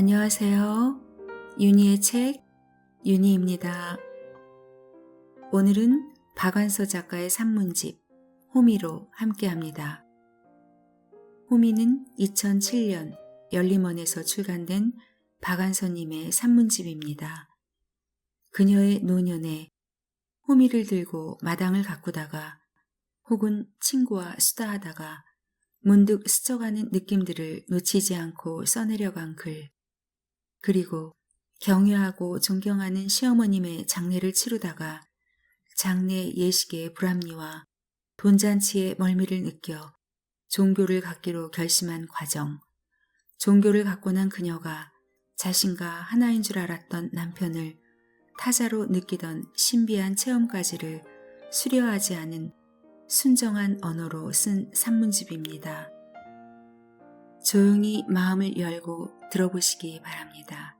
안녕하세요. 윤희의 책, 윤희입니다. 오늘은 박완서 작가의 산문집 호미로 함께합니다. 호미는 2007년 열림원에서 출간된 박완서님의 산문집입니다. 그녀의 노년에 호미를 들고 마당을 가꾸다가 혹은 친구와 수다하다가 문득 스쳐가는 느낌들을 놓치지 않고 써내려간 글, 그리고 경외하고 존경하는 시어머님의 장례를 치르다가 장례 예식의 불합리와 돈잔치의 멀미를 느껴 종교를 갖기로 결심한 과정, 종교를 갖고 난 그녀가 자신과 하나인 줄 알았던 남편을 타자로 느끼던 신비한 체험까지를 수려하지 않은 순정한 언어로 쓴 산문집입니다. 조용히 마음을 열고 들어보시기 바랍니다.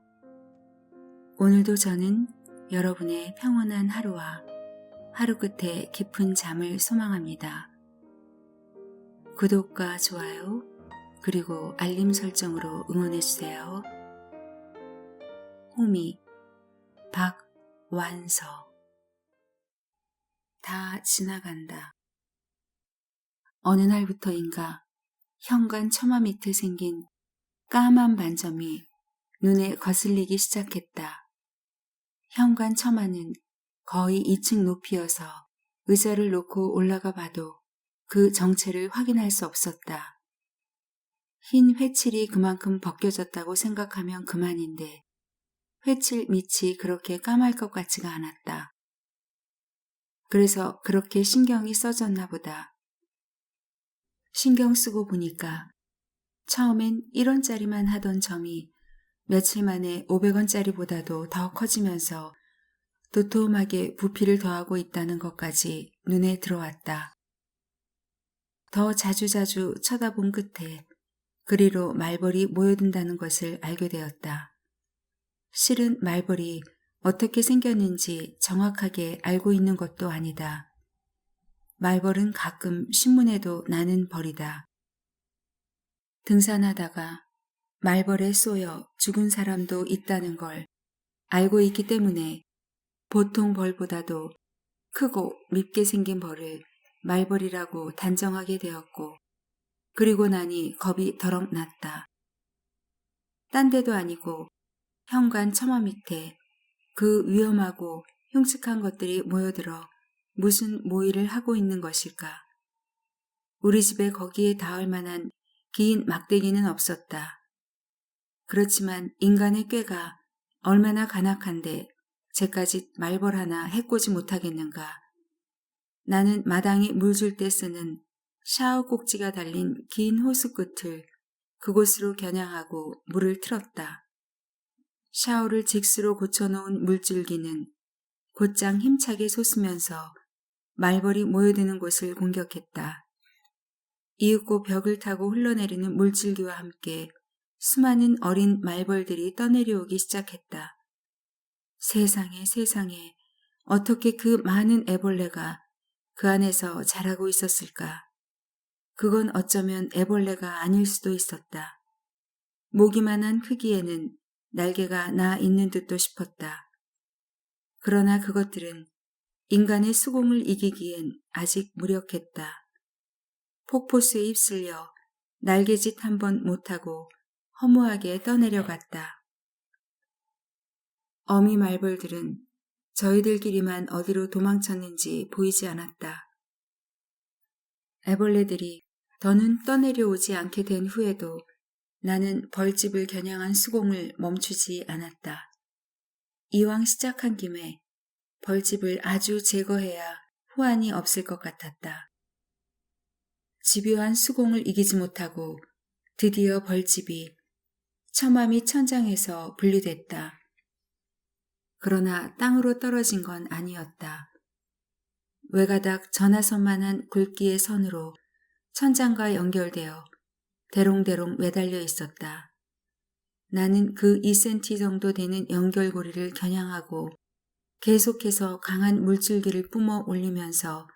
오늘도 저는 여러분의 평온한 하루와 하루 끝에 깊은 잠을 소망합니다. 구독과 좋아요 그리고 알림 설정으로 응원해주세요. 호미, 박완서. 다 지나간다. 어느 날부터인가 현관 처마 밑에 생긴 까만 반점이 눈에 거슬리기 시작했다. 현관 처마는 거의 2층 높이여서 의자를 놓고 올라가 봐도 그 정체를 확인할 수 없었다. 흰 회칠이 그만큼 벗겨졌다고 생각하면 그만인데 회칠 밑이 그렇게 까말 것 같지가 않았다. 그래서 그렇게 신경이 써졌나 보다. 신경 쓰고 보니까 처음엔 1원짜리만 하던 점이 며칠 만에 500원짜리보다도 더 커지면서 도톰하게 부피를 더하고 있다는 것까지 눈에 들어왔다. 더 자주자주 쳐다본 끝에 그리로 말벌이 모여든다는 것을 알게 되었다. 실은 말벌이 어떻게 생겼는지 정확하게 알고 있는 것도 아니다. 말벌은 가끔 신문에도 나는 벌이다. 등산하다가 말벌에 쏘여 죽은 사람도 있다는 걸 알고 있기 때문에 보통 벌보다도 크고 밉게 생긴 벌을 말벌이라고 단정하게 되었고, 그리고 나니 겁이 더럭 났다. 딴 데도 아니고 현관 처마 밑에 그 위험하고 흉측한 것들이 모여들어 무슨 모의를 하고 있는 것일까. 우리 집에 거기에 닿을 만한 긴 막대기는 없었다. 그렇지만 인간의 꾀가 얼마나 간악한데 쟤까지 말벌 하나 해코지 못하겠는가. 나는 마당에 물 줄 때 쓰는 샤워 꼭지가 달린 긴 호스 끝을 그곳으로 겨냥하고 물을 틀었다. 샤워를 직수로 고쳐놓은 물줄기는 곧장 힘차게 솟으면서 말벌이 모여드는 곳을 공격했다. 이윽고 벽을 타고 흘러내리는 물줄기와 함께 수많은 어린 말벌들이 떠내려오기 시작했다. 세상에 세상에, 어떻게 그 많은 애벌레가 그 안에서 자라고 있었을까. 그건 어쩌면 애벌레가 아닐 수도 있었다. 모기만한 크기에는 날개가 나 있는 듯도 싶었다. 그러나 그것들은 인간의 수공을 이기기엔 아직 무력했다. 폭포수에 휩쓸려 날개짓 한번 못하고 허무하게 떠내려갔다. 어미 말벌들은 저희들끼리만 어디로 도망쳤는지 보이지 않았다. 애벌레들이 더는 떠내려오지 않게 된 후에도 나는 벌집을 겨냥한 수공을 멈추지 않았다. 이왕 시작한 김에 벌집을 아주 제거해야 후환이 없을 것 같았다. 집요한 수공을 이기지 못하고 드디어 벌집이 처마 및 천장에서 분리됐다. 그러나 땅으로 떨어진 건 아니었다. 외가닥 전화선만한 굵기의 선으로 천장과 연결되어 대롱대롱 매달려 있었다. 나는 그 2cm 정도 되는 연결고리를 겨냥하고 계속해서 강한 물줄기를 뿜어 올리면서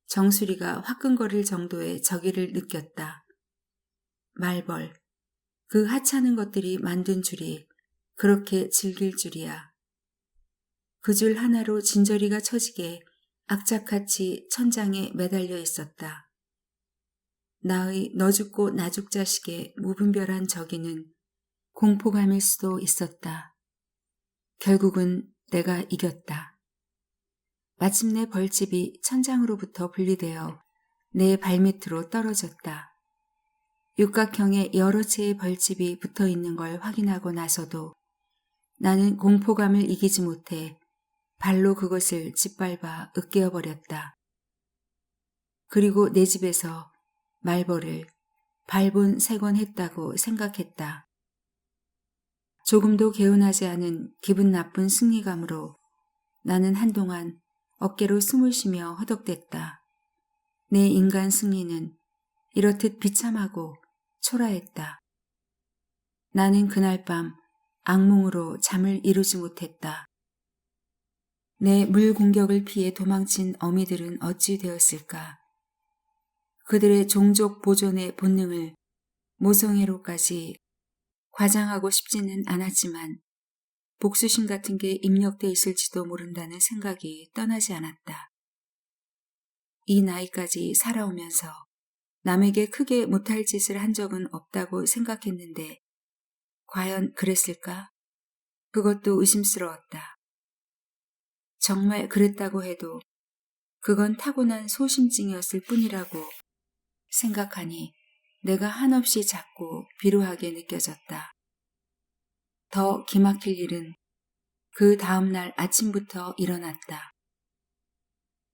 정수리가 화끈거릴 정도의 저기를 느꼈다. 말벌, 그 하찮은 것들이 만든 줄이 그렇게 즐길 줄이야. 그 줄 하나로 진저리가 처지게 악착같이 천장에 매달려 있었다. 나의 너 죽고 나 죽자식의 무분별한 저기는 공포감일 수도 있었다. 결국은 내가 이겼다. 마침내 벌집이 천장으로부터 분리되어 내 발밑으로 떨어졌다. 육각형의 여러 채의 벌집이 붙어 있는 걸 확인하고 나서도 나는 공포감을 이기지 못해 발로 그것을 짓밟아 으깨어 버렸다. 그리고 내 집에서 말벌을 발본 3권 했다고 생각했다. 조금도 개운하지 않은 기분 나쁜 승리감으로 나는 한동안 어깨로 숨을 쉬며 허덕댔다. 내 인간 승리는 이렇듯 비참하고 초라했다. 나는 그날 밤 악몽으로 잠을 이루지 못했다. 내 물 공격을 피해 도망친 어미들은 어찌 되었을까? 그들의 종족 보존의 본능을 모성애로까지 과장하고 싶지는 않았지만 복수심 같은 게 입력돼 있을지도 모른다는 생각이 떠나지 않았다. 이 나이까지 살아오면서 남에게 크게 못할 짓을 한 적은 없다고 생각했는데 과연 그랬을까? 그것도 의심스러웠다. 정말 그랬다고 해도 그건 타고난 소심증이었을 뿐이라고 생각하니 내가 한없이 작고 비루하게 느껴졌다. 더 기막힐 일은 그 다음날 아침부터 일어났다.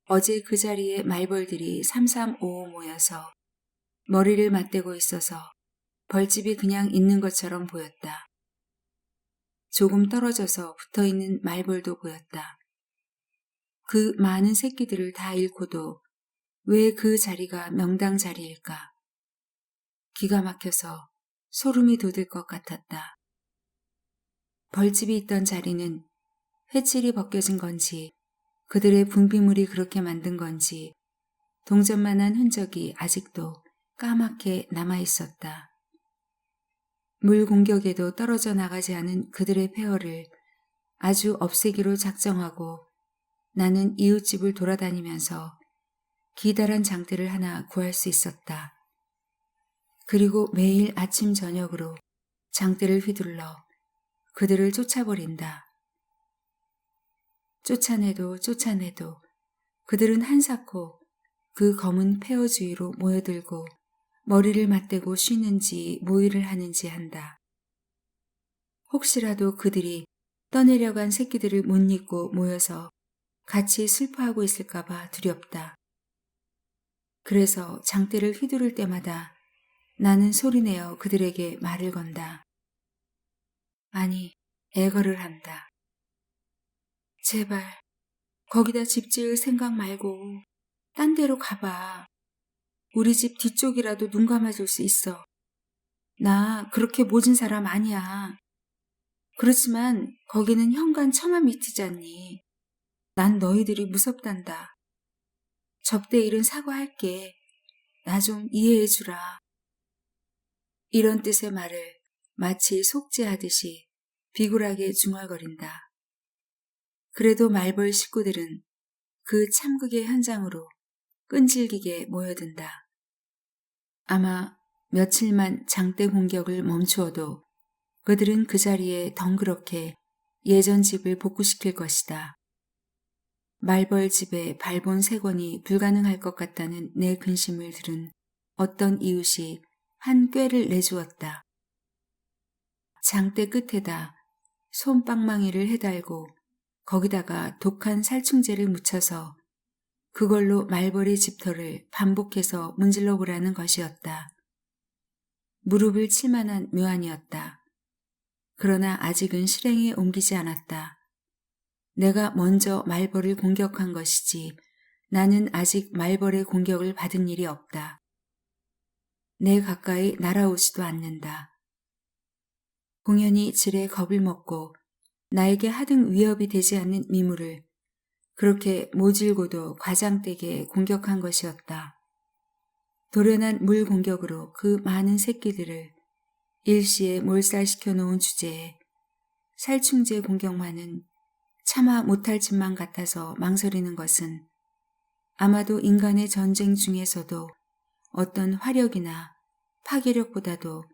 어제 그 자리에 말벌들이 삼삼오오 모여서 머리를 맞대고 있어서 벌집이 그냥 있는 것처럼 보였다. 조금 떨어져서 붙어있는 말벌도 보였다. 그 많은 새끼들을 다 잃고도 왜 그 자리가 명당 자리일까? 기가 막혀서 소름이 돋을 것 같았다. 벌집이 있던 자리는 회칠이 벗겨진 건지 그들의 분비물이 그렇게 만든 건지 동전만한 흔적이 아직도 까맣게 남아있었다. 물 공격에도 떨어져 나가지 않은 그들의 폐허를 아주 없애기로 작정하고 나는 이웃집을 돌아다니면서 기다란 장대를 하나 구할 수 있었다. 그리고 매일 아침 저녁으로 장대를 휘둘러 그들을 쫓아버린다. 쫓아내도 그들은 한사코 그 검은 폐허 주위로 모여들고 머리를 맞대고 쉬는지 모의를 하는지 한다. 혹시라도 그들이 떠내려간 새끼들을 못 잊고 모여서 같이 슬퍼하고 있을까봐 두렵다. 그래서 장대를 휘두를 때마다 나는 소리내어 그들에게 말을 건다. 아니, 애걸을 한다. 제발 거기다 집 지을 생각 말고 딴 데로 가봐. 우리 집 뒤쪽이라도 눈 감아줄 수 있어. 나 그렇게 모진 사람 아니야. 그렇지만 거기는 현관 처마 밑이잖니. 난 너희들이 무섭단다. 접대 일은 사과할게. 나 좀 이해해주라. 이런 뜻의 말을 마치 속죄하듯이 비굴하게 중얼거린다. 그래도 말벌 식구들은 그 참극의 현장으로 끈질기게 모여든다. 아마 며칠만 장대 공격을 멈추어도 그들은 그 자리에 덩그렇게 예전 집을 복구시킬 것이다. 말벌 집에 발본 3권이 불가능할 것 같다는 내 근심을 들은 어떤 이웃이 한 꾀를 내주었다. 장대 끝에다 솜방망이를 해달고 거기다가 독한 살충제를 묻혀서 그걸로 말벌의 집터를 반복해서 문질러 보라는 것이었다. 무릎을 칠 만한 묘안이었다. 그러나 아직은 실행에 옮기지 않았다. 내가 먼저 말벌을 공격한 것이지 나는 아직 말벌의 공격을 받은 일이 없다. 내 가까이 날아오지도 않는다. 공연히 질에 겁을 먹고 나에게 하등 위협이 되지 않는 미물을 그렇게 모질고도 과장되게 공격한 것이었다. 돌연한 물 공격으로 그 많은 새끼들을 일시에 몰살시켜 놓은 주제에 살충제 공격만은 차마 못할 짓만 같아서 망설이는 것은 아마도 인간의 전쟁 중에서도 어떤 화력이나 파괴력보다도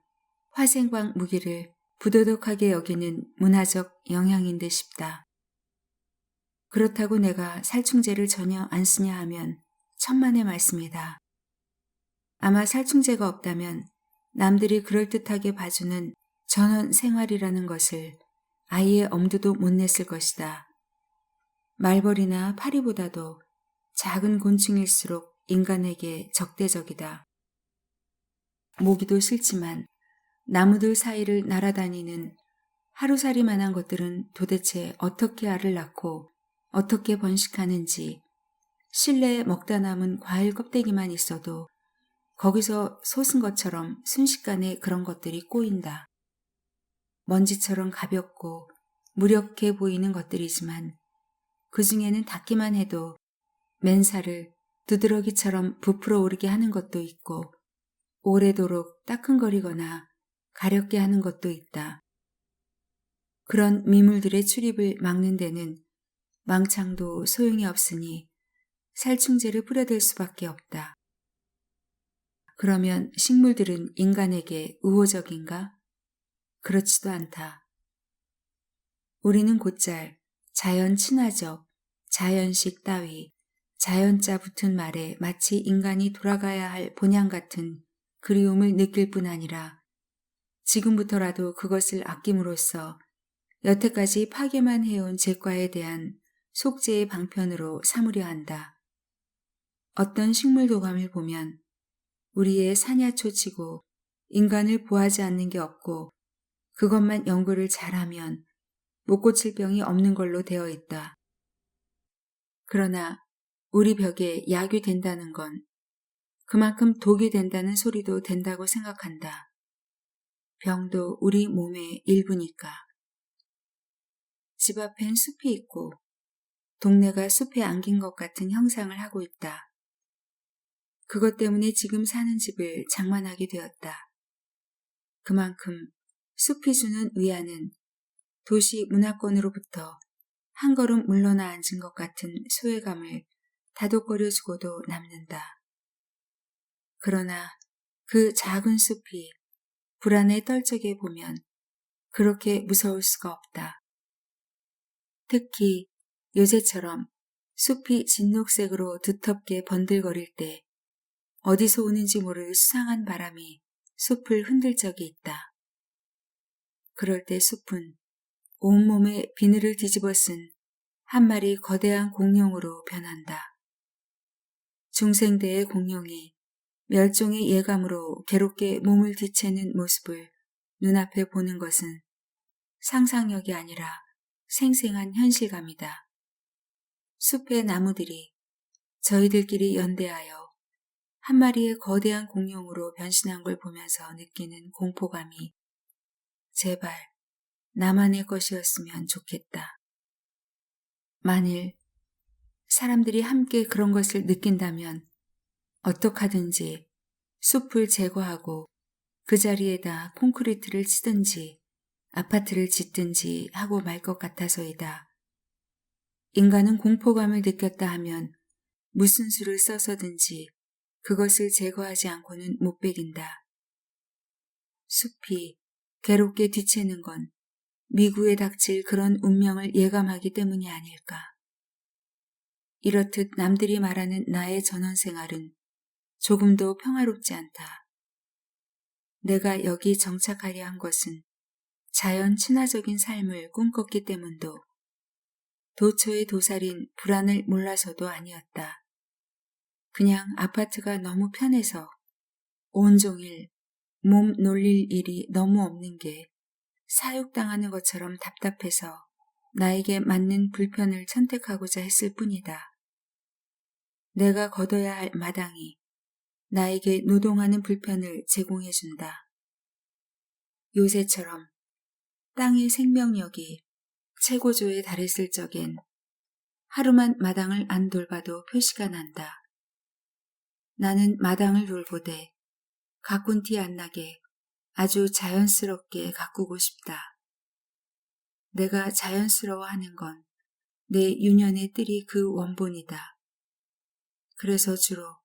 화생방 무기를 부도덕하게 여기는 문화적 영향인데 싶다. 그렇다고 내가 살충제를 전혀 안 쓰냐 하면 천만의 말씀이다. 아마 살충제가 없다면 남들이 그럴듯하게 봐주는 전원 생활이라는 것을 아예 엄두도 못 냈을 것이다. 말벌이나 파리보다도 작은 곤충일수록 인간에게 적대적이다. 모기도 싫지만 나무들 사이를 날아다니는 하루살이만한 것들은 도대체 어떻게 알을 낳고 어떻게 번식하는지 실내에 먹다 남은 과일 껍데기만 있어도 거기서 솟은 것처럼 순식간에 그런 것들이 꼬인다. 먼지처럼 가볍고 무력해 보이는 것들이지만 그 중에는 닿기만 해도 맨살을 두드러기처럼 부풀어 오르게 하는 것도 있고 오래도록 따끔거리거나 가렵게 하는 것도 있다. 그런 미물들의 출입을 막는 데는 망창도 소용이 없으니 살충제를 뿌려댈 수밖에 없다. 그러면 식물들은 인간에게 우호적인가? 그렇지도 않다. 우리는 곧잘 자연 친화적, 자연식 따위, 자연자 붙은 말에 마치 인간이 돌아가야 할 본향 같은 그리움을 느낄 뿐 아니라 지금부터라도 그것을 아낌으로써 여태까지 파괴만 해온 죄과에 대한 속죄의 방편으로 삼으려 한다. 어떤 식물 도감을 보면 우리의 사냐초치고 인간을 보하지 않는 게 없고 그것만 연구를 잘하면 못 고칠 병이 없는 걸로 되어 있다. 그러나 우리 벽에 약이 된다는 건 그만큼 독이 된다는 소리도 된다고 생각한다. 병도 우리 몸의 일부니까. 집 앞엔 숲이 있고 동네가 숲에 안긴 것 같은 형상을 하고 있다. 그것 때문에 지금 사는 집을 장만하게 되었다. 그만큼 숲이 주는 위안은 도시 문화권으로부터 한 걸음 물러나 앉은 것 같은 소외감을 다독거려주고도 남는다. 그러나 그 작은 숲이 불안에 떨적해 보면 그렇게 무서울 수가 없다. 특히 요새처럼 숲이 진녹색으로 두텁게 번들거릴 때 어디서 오는지 모를 수상한 바람이 숲을 흔들 적이 있다. 그럴 때 숲은 온몸에 비늘을 뒤집어 쓴 한 마리 거대한 공룡으로 변한다. 중생대의 공룡이 멸종의 예감으로 괴롭게 몸을 뒤채는 모습을 눈앞에 보는 것은 상상력이 아니라 생생한 현실감이다. 숲의 나무들이 저희들끼리 연대하여 한 마리의 거대한 공룡으로 변신한 걸 보면서 느끼는 공포감이 제발 나만의 것이었으면 좋겠다. 만일 사람들이 함께 그런 것을 느낀다면 어떡하든지 숲을 제거하고 그 자리에다 콘크리트를 치든지 아파트를 짓든지 하고 말 것 같아서이다. 인간은 공포감을 느꼈다 하면 무슨 수를 써서든지 그것을 제거하지 않고는 못 베긴다. 숲이 괴롭게 뒤채는 건 미구에 닥칠 그런 운명을 예감하기 때문이 아닐까. 이렇듯 남들이 말하는 나의 전원생활은 조금도 평화롭지 않다. 내가 여기 정착하려 한 것은 자연 친화적인 삶을 꿈꿨기 때문도 도처의 도살인 불안을 몰라서도 아니었다. 그냥 아파트가 너무 편해서 온종일 몸 놀릴 일이 너무 없는 게 사육당하는 것처럼 답답해서 나에게 맞는 불편을 선택하고자 했을 뿐이다. 내가 걷어야 할 마당이 나에게 노동하는 불편을 제공해준다. 요새처럼 땅의 생명력이 최고조에 달했을 적엔 하루만 마당을 안 돌봐도 표시가 난다. 나는 마당을 돌보되 가꾼 티 안 나게 아주 자연스럽게 가꾸고 싶다. 내가 자연스러워하는 건 내 유년의 뜰이 그 원본이다. 그래서 주로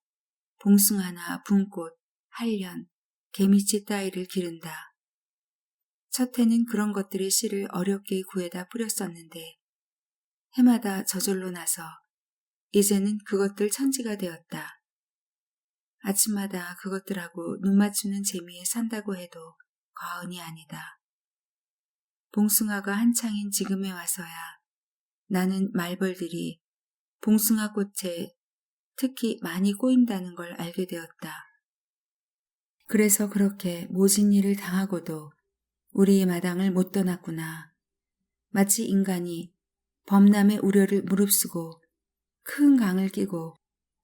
봉숭아나 분꽃, 한련, 개미치 따위를 기른다. 첫 해는 그런 것들의 씨를 어렵게 구해다 뿌렸었는데 해마다 저절로 나서 이제는 그것들 천지가 되었다. 아침마다 그것들하고 눈 맞추는 재미에 산다고 해도 과언이 아니다. 봉숭아가 한창인 지금에 와서야 나는 말벌들이 봉숭아 꽃에 특히 많이 꼬인다는 걸 알게 되었다. 그래서 그렇게 모진 일을 당하고도 우리의 마당을 못 떠났구나. 마치 인간이 범람의 우려를 무릅쓰고 큰 강을 끼고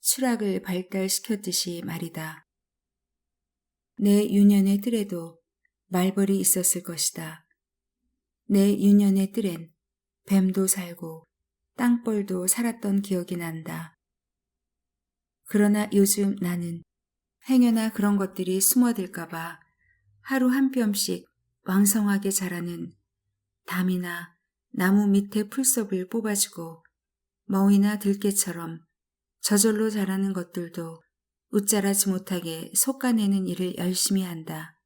추락을 발달시켰듯이 말이다. 내 유년의 뜰에도 말벌이 있었을 것이다. 내 유년의 뜰엔 뱀도 살고 땅벌도 살았던 기억이 난다. 그러나 요즘 나는 행여나 그런 것들이 숨어들까봐 하루 한 뼘씩 왕성하게 자라는 담이나 나무 밑에 풀섭을 뽑아주고 멍이나 들깨처럼 저절로 자라는 것들도 웃자라지 못하게 솎아내는 일을 열심히 한다.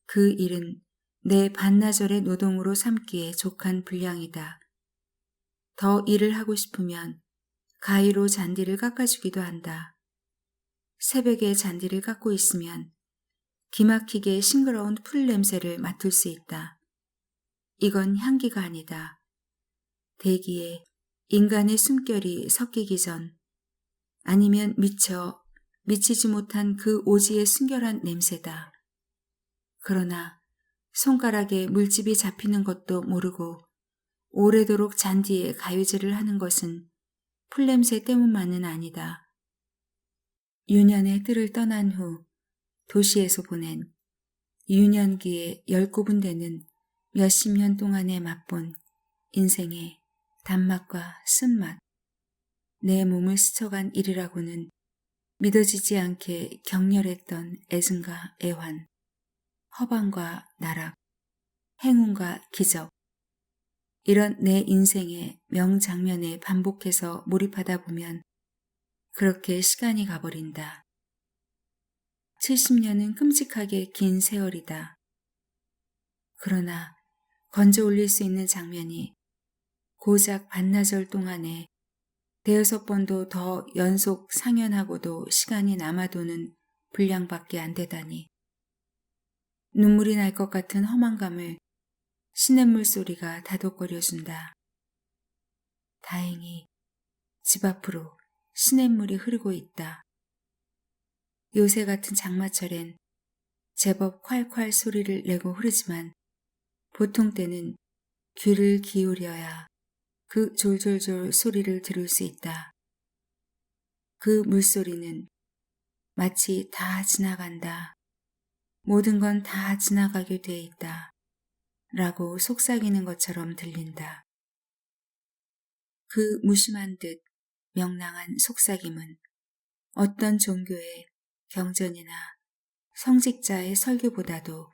그 일은 내 반나절의 노동으로 삼기에 족한 분량이다. 더 일을 하고 싶으면 가위로 잔디를 깎아주기도 한다. 새벽에 잔디를 깎고 있으면 기막히게 싱그러운 풀 냄새를 맡을 수 있다. 이건 향기가 아니다. 대기에 인간의 숨결이 섞이기 전 아니면 미치지 못한 그 오지의 순결한 냄새다. 그러나 손가락에 물집이 잡히는 것도 모르고 오래도록 잔디에 가위질을 하는 것은 풀냄새 때문만은 아니다. 유년의 뜰을 떠난 후 도시에서 보낸 유년기에 10구분되는 몇십 년 동안에 맛본 인생의 단맛과 쓴맛, 내 몸을 스쳐간 일이라고는 믿어지지 않게 격렬했던 애증과 애환, 허방과 나락, 행운과 기적, 이런 내 인생의 명장면에 반복해서 몰입하다 보면 그렇게 시간이 가버린다. 70년은 끔찍하게 긴 세월이다. 그러나 건져 올릴 수 있는 장면이 고작 반나절 동안에 5번도 더 연속 상연하고도 시간이 남아도는 분량밖에 안 되다니. 눈물이 날 것 같은 험한감을 시냇물 소리가 다독거려준다. 다행히 집 앞으로 시냇물이 흐르고 있다. 요새 같은 장마철엔 제법 콸콸 소리를 내고 흐르지만 보통 때는 귀를 기울여야 그 졸졸졸 소리를 들을 수 있다. 그 물소리는 마치 다 지나간다. 모든 건 다 지나가게 돼 있다. 라고 속삭이는 것처럼 들린다. 그 무심한 듯 명랑한 속삭임은 어떤 종교의 경전이나 성직자의 설교보다도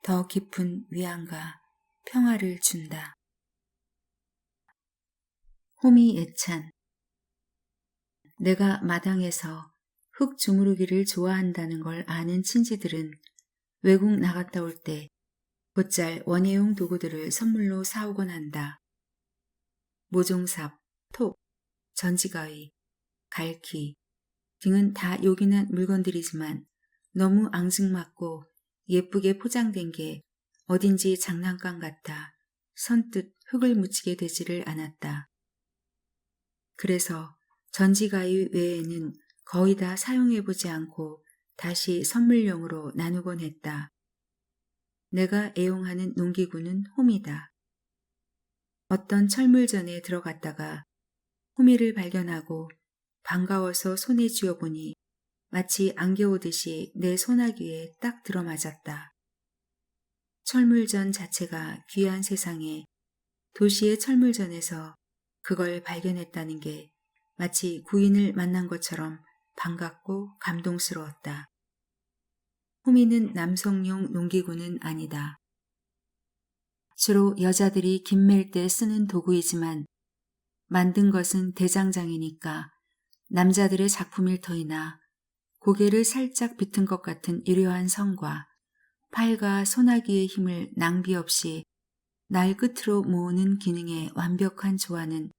더 깊은 위안과 평화를 준다. 호미 예찬. 내가 마당에서 흙 주무르기를 좋아한다는 걸 아는 친지들은 외국 나갔다 올 때 곧잘 원예용 도구들을 선물로 사오곤 한다. 모종삽, 톡, 전지가위, 갈퀴 등은 다 요긴한 물건들이지만 너무 앙증맞고 예쁘게 포장된 게 어딘지 장난감 같아 선뜻 흙을 묻히게 되지를 않았다. 그래서 전지가위 외에는 거의 다 사용해보지 않고 다시 선물용으로 나누곤 했다. 내가 애용하는 농기구는 호미다. 어떤 철물전에 들어갔다가 호미를 발견하고 반가워서 손에 쥐어보니 마치 안겨오듯이 내 소나귀에 딱 들어맞았다. 철물전 자체가 귀한 세상에 도시의 철물전에서 그걸 발견했다는 게 마치 구인을 만난 것처럼 반갑고 감동스러웠다. 호미는 남성용 농기구는 아니다. 주로 여자들이 김 맬 때 쓰는 도구이지만 만든 것은 대장장이니까 남자들의 작품일 터이나 고개를 살짝 비튼 것 같은 유려한 성과 팔과 소나기의 힘을 낭비 없이 날 끝으로 모으는 기능의 완벽한 조화는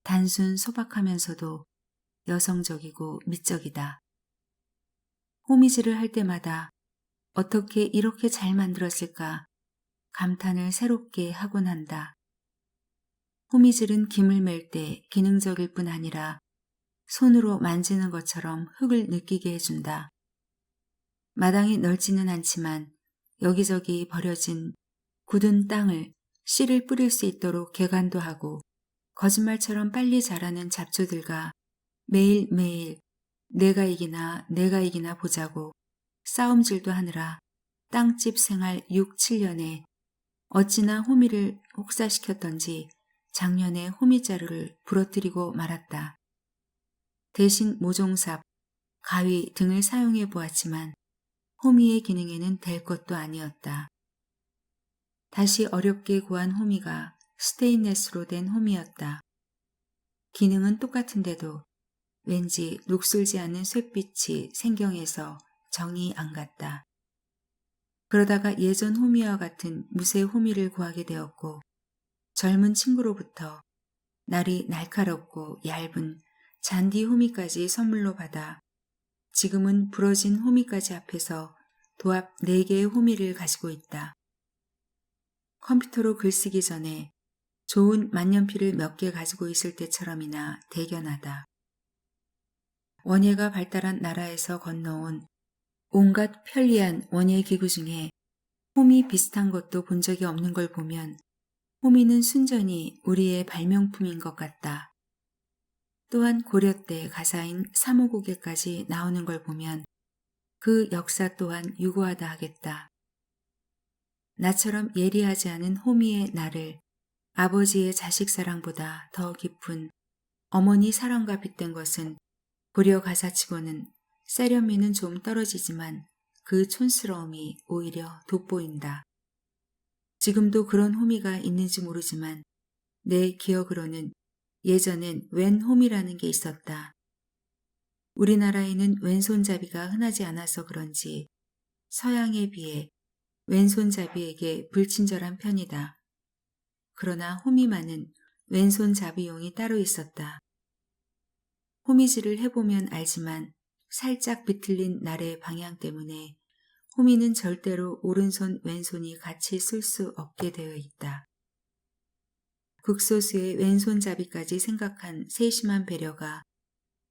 단순 소박하면서도 여성적이고 미적이다. 호미질을 할 때마다 어떻게 이렇게 잘 만들었을까 감탄을 새롭게 하곤 한다. 호미질은 김을 맬 때 기능적일 뿐 아니라 손으로 만지는 것처럼 흙을 느끼게 해준다. 마당이 넓지는 않지만 여기저기 버려진 굳은 땅을 씨를 뿌릴 수 있도록 개간도 하고 거짓말처럼 빨리 자라는 잡초들과 매일매일 내가 이기나 보자고 싸움질도 하느라 땅집 생활 6, 7년에 어찌나 호미를 혹사시켰던지 작년에 호미자루를 부러뜨리고 말았다. 대신 모종삽, 가위 등을 사용해 보았지만 호미의 기능에는 될 것도 아니었다. 다시 어렵게 구한 호미가 스테인레스로 된 호미였다. 기능은 똑같은데도 왠지 녹슬지 않는 쇳빛이 생경해서 정이 안 갔다. 그러다가 예전 호미와 같은 무쇠 호미를 구하게 되었고 젊은 친구로부터 날이 날카롭고 얇은 잔디 호미까지 선물로 받아 지금은 부러진 호미까지 합해서 도합 4개의 호미를 가지고 있다. 컴퓨터로 글쓰기 전에 좋은 만년필을 몇 개 가지고 있을 때처럼이나 대견하다. 원예가 발달한 나라에서 건너온 온갖 편리한 원예 기구 중에 호미 비슷한 것도 본 적이 없는 걸 보면 호미는 순전히 우리의 발명품인 것 같다. 또한 고려 때 가사인 삼오고개까지 나오는 걸 보면 그 역사 또한 유구하다 하겠다. 나처럼 예리하지 않은 호미의 나를 아버지의 자식 사랑보다 더 깊은 어머니 사랑과 빗댄 것은 고려 가사치고는 세련미는 좀 떨어지지만 그 촌스러움이 오히려 돋보인다. 지금도 그런 호미가 있는지 모르지만 내 기억으로는 예전엔 왼 호미라는 게 있었다. 우리나라에는 왼손잡이가 흔하지 않아서 그런지 서양에 비해 왼손잡이에게 불친절한 편이다. 그러나 호미만은 왼손잡이용이 따로 있었다. 호미질을 해보면 알지만 살짝 비틀린 날의 방향 때문에 호미는 절대로 오른손 왼손이 같이 쓸 수 없게 되어 있다. 극소수의 왼손잡이까지 생각한 세심한 배려가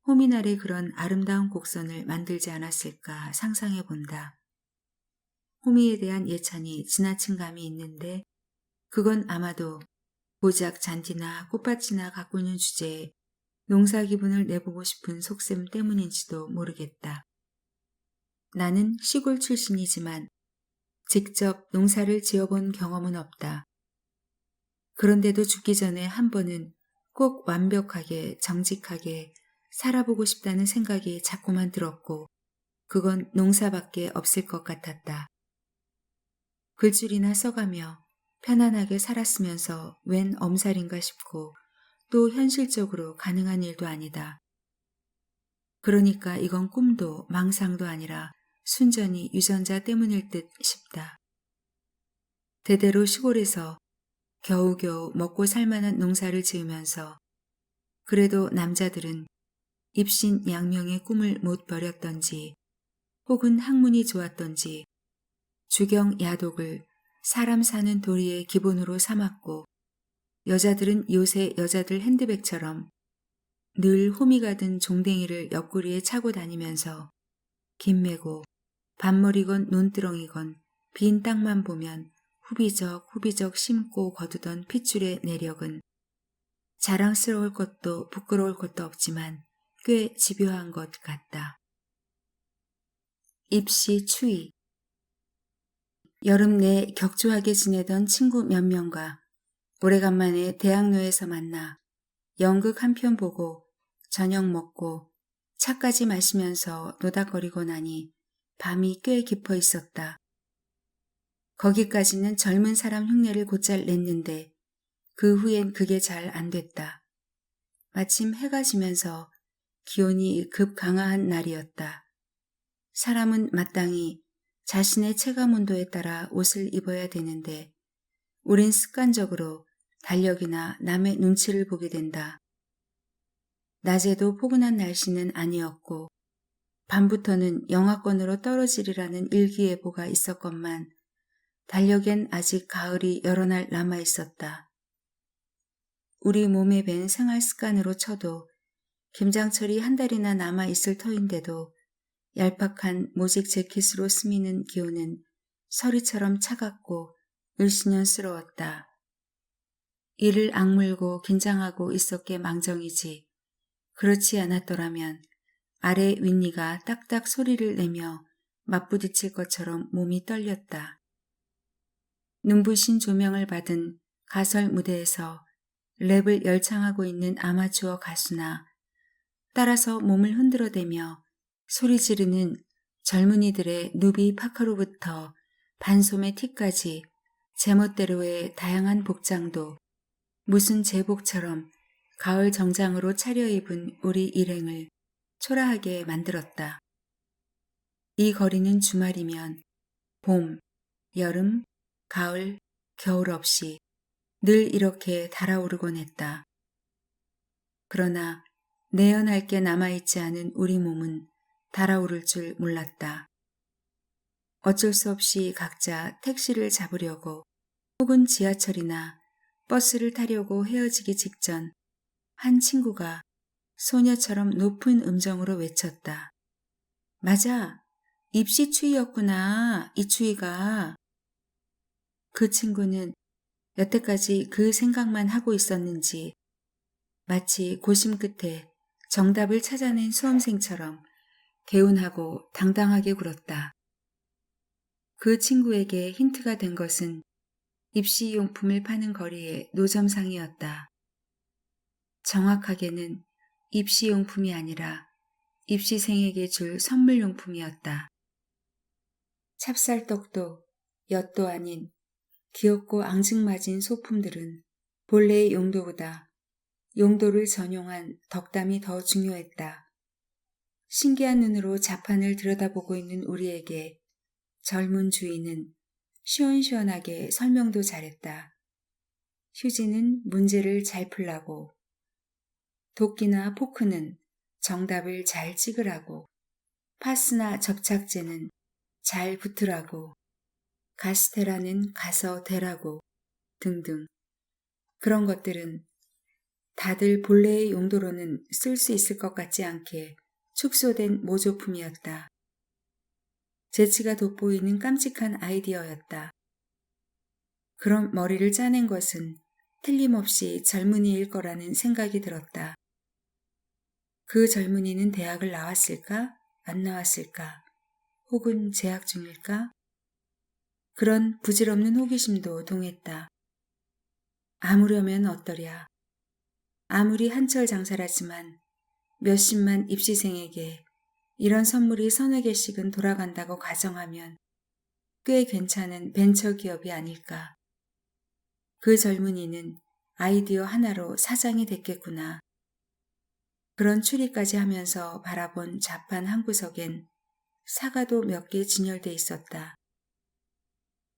호미날의 그런 아름다운 곡선을 만들지 않았을까 상상해 본다. 호미에 대한 예찬이 지나친 감이 있는데 그건 아마도 고작 잔디나 꽃밭이나 갖고 있는 주제에 농사 기분을 내보고 싶은 속셈 때문인지도 모르겠다. 나는 시골 출신이지만 직접 농사를 지어본 경험은 없다. 그런데도 죽기 전에 한 번은 꼭 완벽하게 정직하게 살아보고 싶다는 생각이 자꾸만 들었고 그건 농사밖에 없을 것 같았다. 글줄이나 써가며 편안하게 살았으면서 웬 엄살인가 싶고 또 현실적으로 가능한 일도 아니다. 그러니까 이건 꿈도 망상도 아니라 순전히 유전자 때문일 듯 싶다. 대대로 시골에서 겨우겨우 먹고 살만한 농사를 지으면서 그래도 남자들은 입신양명의 꿈을 못 버렸던지 혹은 학문이 좋았던지 주경 야독을 사람 사는 도리의 기본으로 삼았고 여자들은 요새 여자들 핸드백처럼 늘 호미가 든 종댕이를 옆구리에 차고 다니면서 김 메고 반머리건 논두렁이건 빈 땅만 보면 후비적 심고 거두던 핏줄의 내력은 자랑스러울 것도 부끄러울 것도 없지만 꽤 집요한 것 같다. 입시 추위. 여름 내 격조하게 지내던 친구 몇 명과 오래간만에 대학로에서 만나 연극 한 편 보고 저녁 먹고 차까지 마시면서 노닥거리고 나니 밤이 꽤 깊어 있었다. 거기까지는 젊은 사람 흉내를 곧잘 냈는데 그 후엔 그게 잘 안 됐다. 마침 해가 지면서 기온이 급 강화한 날이었다. 사람은 마땅히 자신의 체감 온도에 따라 옷을 입어야 되는데 우린 습관적으로 달력이나 남의 눈치를 보게 된다. 낮에도 포근한 날씨는 아니었고 밤부터는 영하권으로 떨어지리라는 일기예보가 있었건만 달력엔 아직 가을이 여러 날 남아 있었다. 우리 몸에 밴 생활 습관으로 쳐도 김장철이 한 달이나 남아 있을 터인데도 얄팍한 모직 재킷으로 스미는 기온은 서리처럼 차갑고 을씨년스러웠다. 이를 악물고 긴장하고 있었기에 망정이지. 그렇지 않았더라면 아래 윗니가 딱딱 소리를 내며 맞부딪힐 것처럼 몸이 떨렸다. 눈부신 조명을 받은 가설 무대에서 랩을 열창하고 있는 아마추어 가수나 따라서 몸을 흔들어대며 소리 지르는 젊은이들의 누비 파카로부터 반소매 티까지 제멋대로의 다양한 복장도 무슨 제복처럼 가을 정장으로 차려입은 우리 일행을 초라하게 만들었다. 이 거리는 주말이면 봄, 여름, 가을, 겨울 없이 늘 이렇게 달아오르곤 했다. 그러나 내연할 게 남아있지 않은 우리 몸은 달아오를 줄 몰랐다. 어쩔 수 없이 각자 택시를 잡으려고 혹은 지하철이나 버스를 타려고 헤어지기 직전 한 친구가 소녀처럼 높은 음정으로 외쳤다. 맞아, 입시 추위였구나, 이 추위가. 그 친구는 여태까지 그 생각만 하고 있었는지 마치 고심 끝에 정답을 찾아낸 수험생처럼 개운하고 당당하게 굴었다. 그 친구에게 힌트가 된 것은 입시용품을 파는 거리의 노점상이었다. 정확하게는 입시용품이 아니라 입시생에게 줄 선물용품이었다. 찹쌀떡도 엿도 아닌 귀엽고 앙증맞은 소품들은 본래의 용도보다 용도를 전용한 덕담이 더 중요했다. 신기한 눈으로 자판을 들여다보고 있는 우리에게 젊은 주인은 시원시원하게 설명도 잘했다. 휴지는 문제를 잘 풀라고, 도끼나 포크는 정답을 잘 찍으라고, 파스나 접착제는 잘 붙으라고, 가스테라는 가서 대라고 등등. 그런 것들은 다들 본래의 용도로는 쓸 수 있을 것 같지 않게 축소된 모조품이었다. 재치가 돋보이는 깜찍한 아이디어였다. 그런 머리를 짜낸 것은 틀림없이 젊은이일 거라는 생각이 들었다. 그 젊은이는 대학을 나왔을까? 안 나왔을까? 혹은 재학 중일까? 그런 부질없는 호기심도 동했다. 아무려면 어떠랴. 아무리 한철 장사라지만 몇십만 입시생에게 이런 선물이 서너 개씩은 돌아간다고 가정하면 꽤 괜찮은 벤처기업이 아닐까. 그 젊은이는 아이디어 하나로 사장이 됐겠구나. 그런 추리까지 하면서 바라본 좌판 한 구석엔 사과도 몇 개 진열돼 있었다.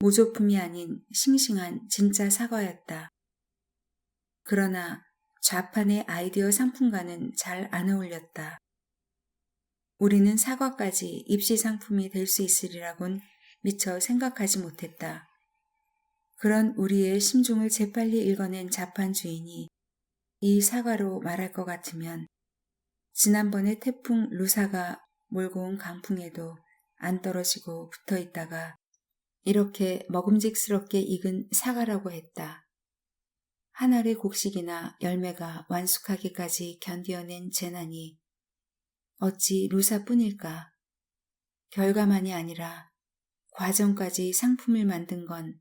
모조품이 아닌 싱싱한 진짜 사과였다. 그러나 좌판의 아이디어 상품과는 잘 안 어울렸다. 우리는 사과까지 입시 상품이 될 수 있으리라곤 미처 생각하지 못했다. 그런 우리의 심중을 재빨리 읽어낸 자판 주인이 이 사과로 말할 것 같으면 지난번에 태풍 루사가 몰고 온 강풍에도 안 떨어지고 붙어 있다가 이렇게 먹음직스럽게 익은 사과라고 했다. 한 알의 곡식이나 열매가 완숙하기까지 견디어낸 재난이 어찌 루사뿐일까? 결과만이 아니라 과정까지 상품을 만든 건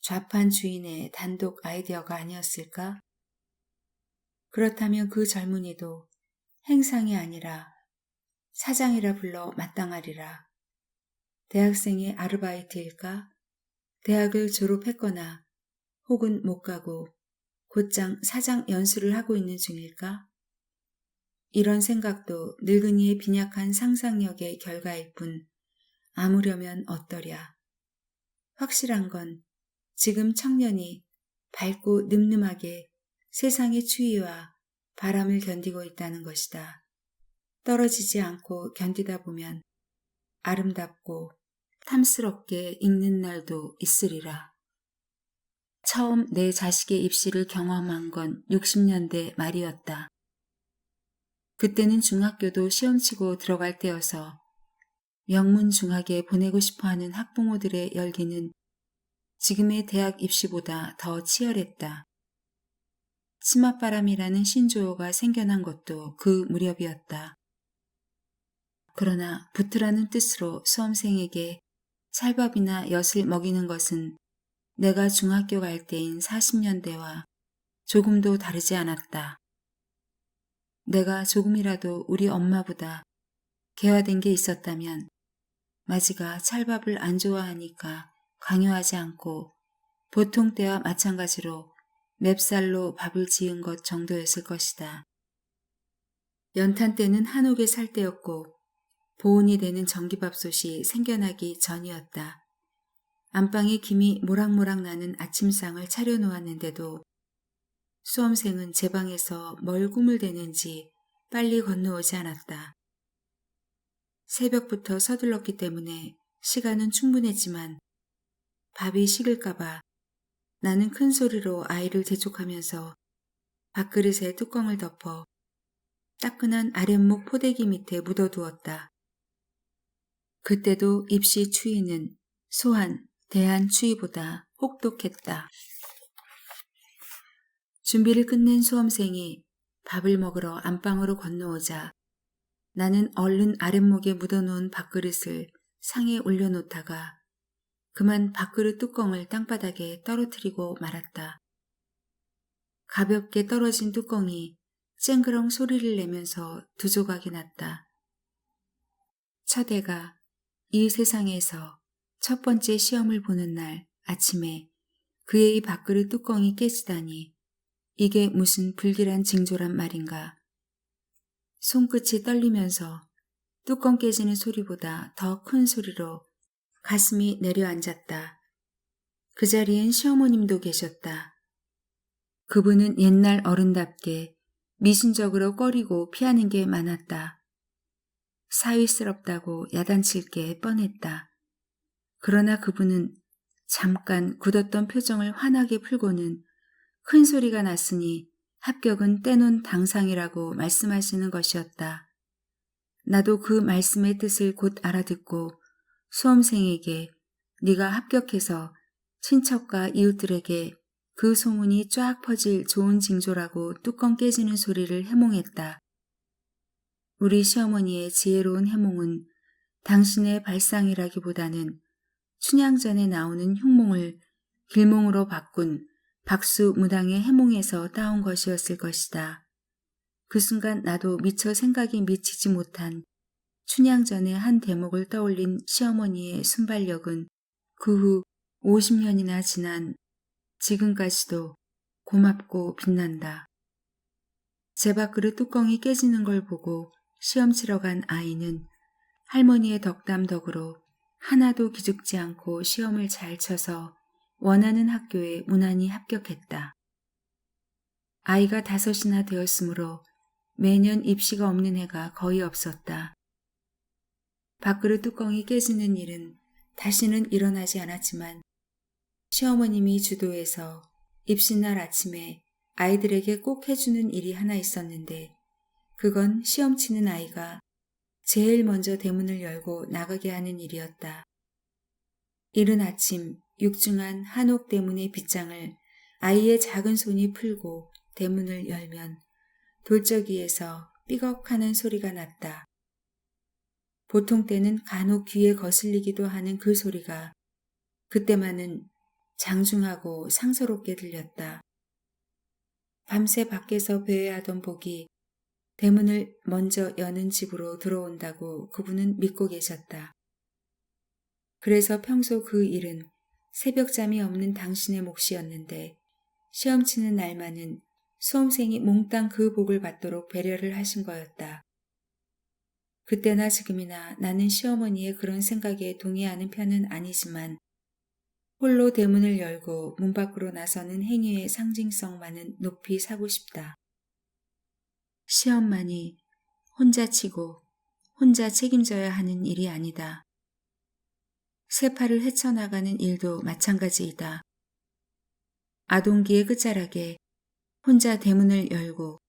좌판 주인의 단독 아이디어가 아니었을까? 그렇다면 그 젊은이도 행상이 아니라 사장이라 불러 마땅하리라. 대학생의 아르바이트일까? 대학을 졸업했거나 혹은 못 가고 곧장 사장 연수를 하고 있는 중일까? 이런 생각도 늙은이의 빈약한 상상력의 결과일 뿐 아무려면 어떠랴. 확실한 건 지금 청년이 밝고 늠름하게 세상의 추위와 바람을 견디고 있다는 것이다. 떨어지지 않고 견디다 보면 아름답고 탐스럽게 익는 날도 있으리라. 처음 내 자식의 입시를 경험한 건 60년대 말이었다. 그때는 중학교도 시험치고 들어갈 때여서 명문중학에 보내고 싶어하는 학부모들의 열기는 지금의 대학 입시보다 더 치열했다. 치맛바람이라는 신조어가 생겨난 것도 그 무렵이었다. 그러나 붙으라는 뜻으로 수험생에게 찰밥이나 엿을 먹이는 것은 내가 중학교 갈 때인 40년대와 조금도 다르지 않았다. 내가 조금이라도 우리 엄마보다 개화된 게 있었다면 마지가 찰밥을 안 좋아하니까 강요하지 않고 보통 때와 마찬가지로 맵쌀로 밥을 지은 것 정도였을 것이다. 연탄 때는 한옥에 살 때였고 보온이 되는 전기밥솥이 생겨나기 전이었다. 안방에 김이 모락모락 나는 아침상을 차려놓았는데도 수험생은 제 방에서 뭘 꿈을 대는지 빨리 건너오지 않았다. 새벽부터 서둘렀기 때문에 시간은 충분했지만 밥이 식을까봐 나는 큰 소리로 아이를 재촉하면서 밥그릇에 뚜껑을 덮어 따끈한 아랫목 포대기 밑에 묻어두었다. 그때도 입시 추위는 소한, 대한 추위보다 혹독했다. 준비를 끝낸 수험생이 밥을 먹으러 안방으로 건너오자 나는 얼른 아랫목에 묻어놓은 밥그릇을 상에 올려놓다가 그만 밥그릇 뚜껑을 땅바닥에 떨어뜨리고 말았다. 가볍게 떨어진 뚜껑이 쨍그렁 소리를 내면서 두 조각이 났다. 첫 애가 이 세상에서 첫 번째 시험을 보는 날 아침에 그의 밥그릇 뚜껑이 깨지다니 이게 무슨 불길한 징조란 말인가. 손끝이 떨리면서 뚜껑 깨지는 소리보다 더 큰 소리로 가슴이 내려앉았다. 그 자리엔 시어머님도 계셨다. 그분은 옛날 어른답게 미신적으로 꺼리고 피하는 게 많았다. 사위스럽다고 야단칠 게 뻔했다. 그러나 그분은 잠깐 굳었던 표정을 환하게 풀고는 큰 소리가 났으니 합격은 떼놓은 당상이라고 말씀하시는 것이었다. 나도 그 말씀의 뜻을 곧 알아듣고 수험생에게 네가 합격해서 친척과 이웃들에게 그 소문이 쫙 퍼질 좋은 징조라고 뚜껑 깨지는 소리를 해몽했다. 우리 시어머니의 지혜로운 해몽은 당신의 발상이라기보다는 춘향전에 나오는 흉몽을 길몽으로 바꾼 박수무당의 해몽에서 따온 것이었을 것이다. 그 순간 나도 미처 생각이 미치지 못한 춘향전의 한 대목을 떠올린 시어머니의 순발력은 그 후 50년이나 지난 지금까지도 고맙고 빛난다. 제 밥그릇 뚜껑이 깨지는 걸 보고 시험 치러 간 아이는 할머니의 덕담 덕으로 하나도 기죽지 않고 시험을 잘 쳐서 원하는 학교에 무난히 합격했다. 아이가 5이나 되었으므로 매년 입시가 없는 해가 거의 없었다. 밥그릇 뚜껑이 깨지는 일은 다시는 일어나지 않았지만 시어머님이 주도해서 입시날 아침에 아이들에게 꼭 해주는 일이 하나 있었는데 그건 시험 치는 아이가 제일 먼저 대문을 열고 나가게 하는 일이었다. 이른 아침 육중한 한옥 대문의 빗장을 아이의 작은 손이 풀고 대문을 열면 돌적이에서 삐걱하는 소리가 났다. 보통 때는 간혹 귀에 거슬리기도 하는 그 소리가 그때만은 장중하고 상서롭게 들렸다. 밤새 밖에서 배회하던 복이 대문을 먼저 여는 집으로 들어온다고 그분은 믿고 계셨다. 그래서 평소 그 일은 새벽잠이 없는 당신의 몫이었는데 시험 치는 날만은 수험생이 몽땅 그 복을 받도록 배려를 하신 거였다. 그때나 지금이나 나는 시어머니의 그런 생각에 동의하는 편은 아니지만 홀로 대문을 열고 문 밖으로 나서는 행위의 상징성만은 높이 사고 싶다. 시험만이 혼자 치고 혼자 책임져야 하는 일이 아니다. 세파를 헤쳐나가는 일도 마찬가지이다. 아동기의 끝자락에 혼자 대문을 열고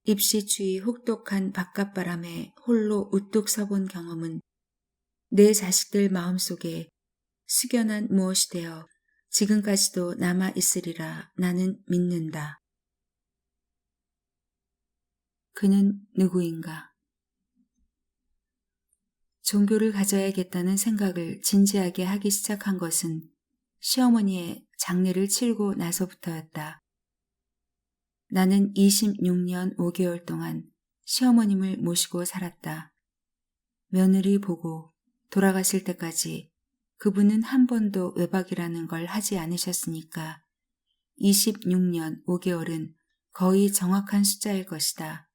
입시 추위 혹독한 바깥바람에 홀로 우뚝 서본 경험은 내 자식들 마음속에 숙연한 무엇이 되어 지금까지도 남아 있으리라 나는 믿는다. 그는 누구인가? 종교를 가져야겠다는 생각을 진지하게 하기 시작한 것은 시어머니의 장례를 치르고 나서부터였다. 나는 26년 5개월 동안 시어머님을 모시고 살았다. 며느리 보고 돌아가실 때까지 그분은 한 번도 외박이라는 걸 하지 않으셨으니까 26년 5개월은 거의 정확한 숫자일 것이다.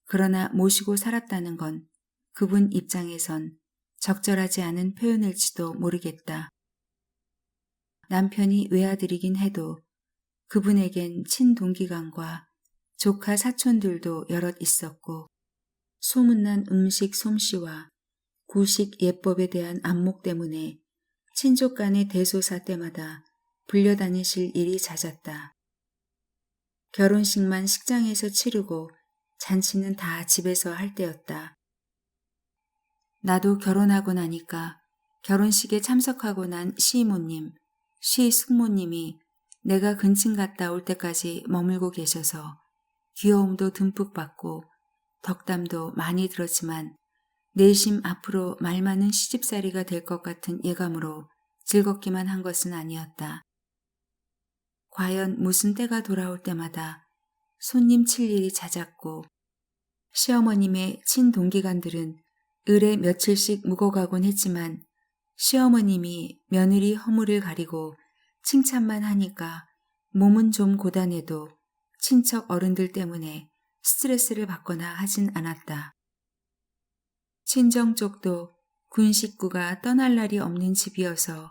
그러나 모시고 살았다는 건 그분 입장에선 적절하지 않은 표현일지도 모르겠다. 남편이 외아들이긴 해도 그분에겐 친동기간과 조카 사촌들도 여럿 있었고 소문난 음식 솜씨와 구식 예법에 대한 안목 때문에 친족 간의 대소사 때마다 불려다니실 일이 잦았다. 결혼식만 식장에서 치르고 잔치는 다 집에서 할 때였다. 나도 결혼하고 나니까 결혼식에 참석하고 난 시이모님, 시숙모님이 내가 근친 갔다 올 때까지 머물고 계셔서 귀여움도 듬뿍 받고 덕담도 많이 들었지만 내심 앞으로 말 많은 시집살이가 될 것 같은 예감으로 즐겁기만 한 것은 아니었다. 과연 무슨 때가 돌아올 때마다 손님 칠 일이 잦았고 시어머님의 친동기간들은 을에 며칠씩 묵어가곤 했지만 시어머님이 며느리 허물을 가리고 칭찬만 하니까 몸은 좀 고단해도 친척 어른들 때문에 스트레스를 받거나 하진 않았다. 친정 쪽도 군 식구가 떠날 날이 없는 집이어서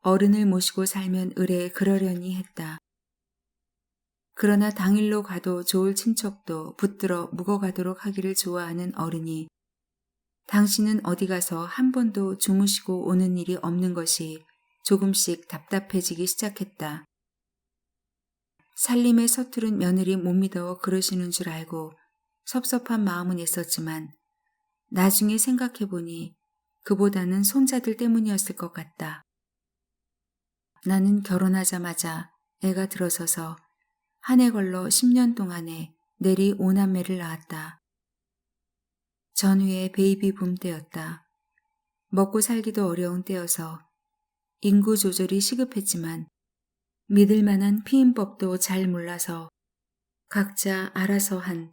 어른을 모시고 살면 의뢰 그러려니 했다. 그러나 당일로 가도 좋을 친척도 붙들어 묵어가도록 하기를 좋아하는 어른이 당신은 어디 가서 한 번도 주무시고 오는 일이 없는 것이 조금씩 답답해지기 시작했다. 살림에 서투른 며느리 못 믿어 그러시는 줄 알고 섭섭한 마음은 있었지만 나중에 생각해보니 그보다는 손자들 때문이었을 것 같다. 나는 결혼하자마자 애가 들어서서 한 해 걸러 10년 동안에 내리 5남매를 낳았다. 전후의 베이비붐 때였다. 먹고 살기도 어려운 때여서 인구 조절이 시급했지만 믿을 만한 피임법도 잘 몰라서 각자 알아서 한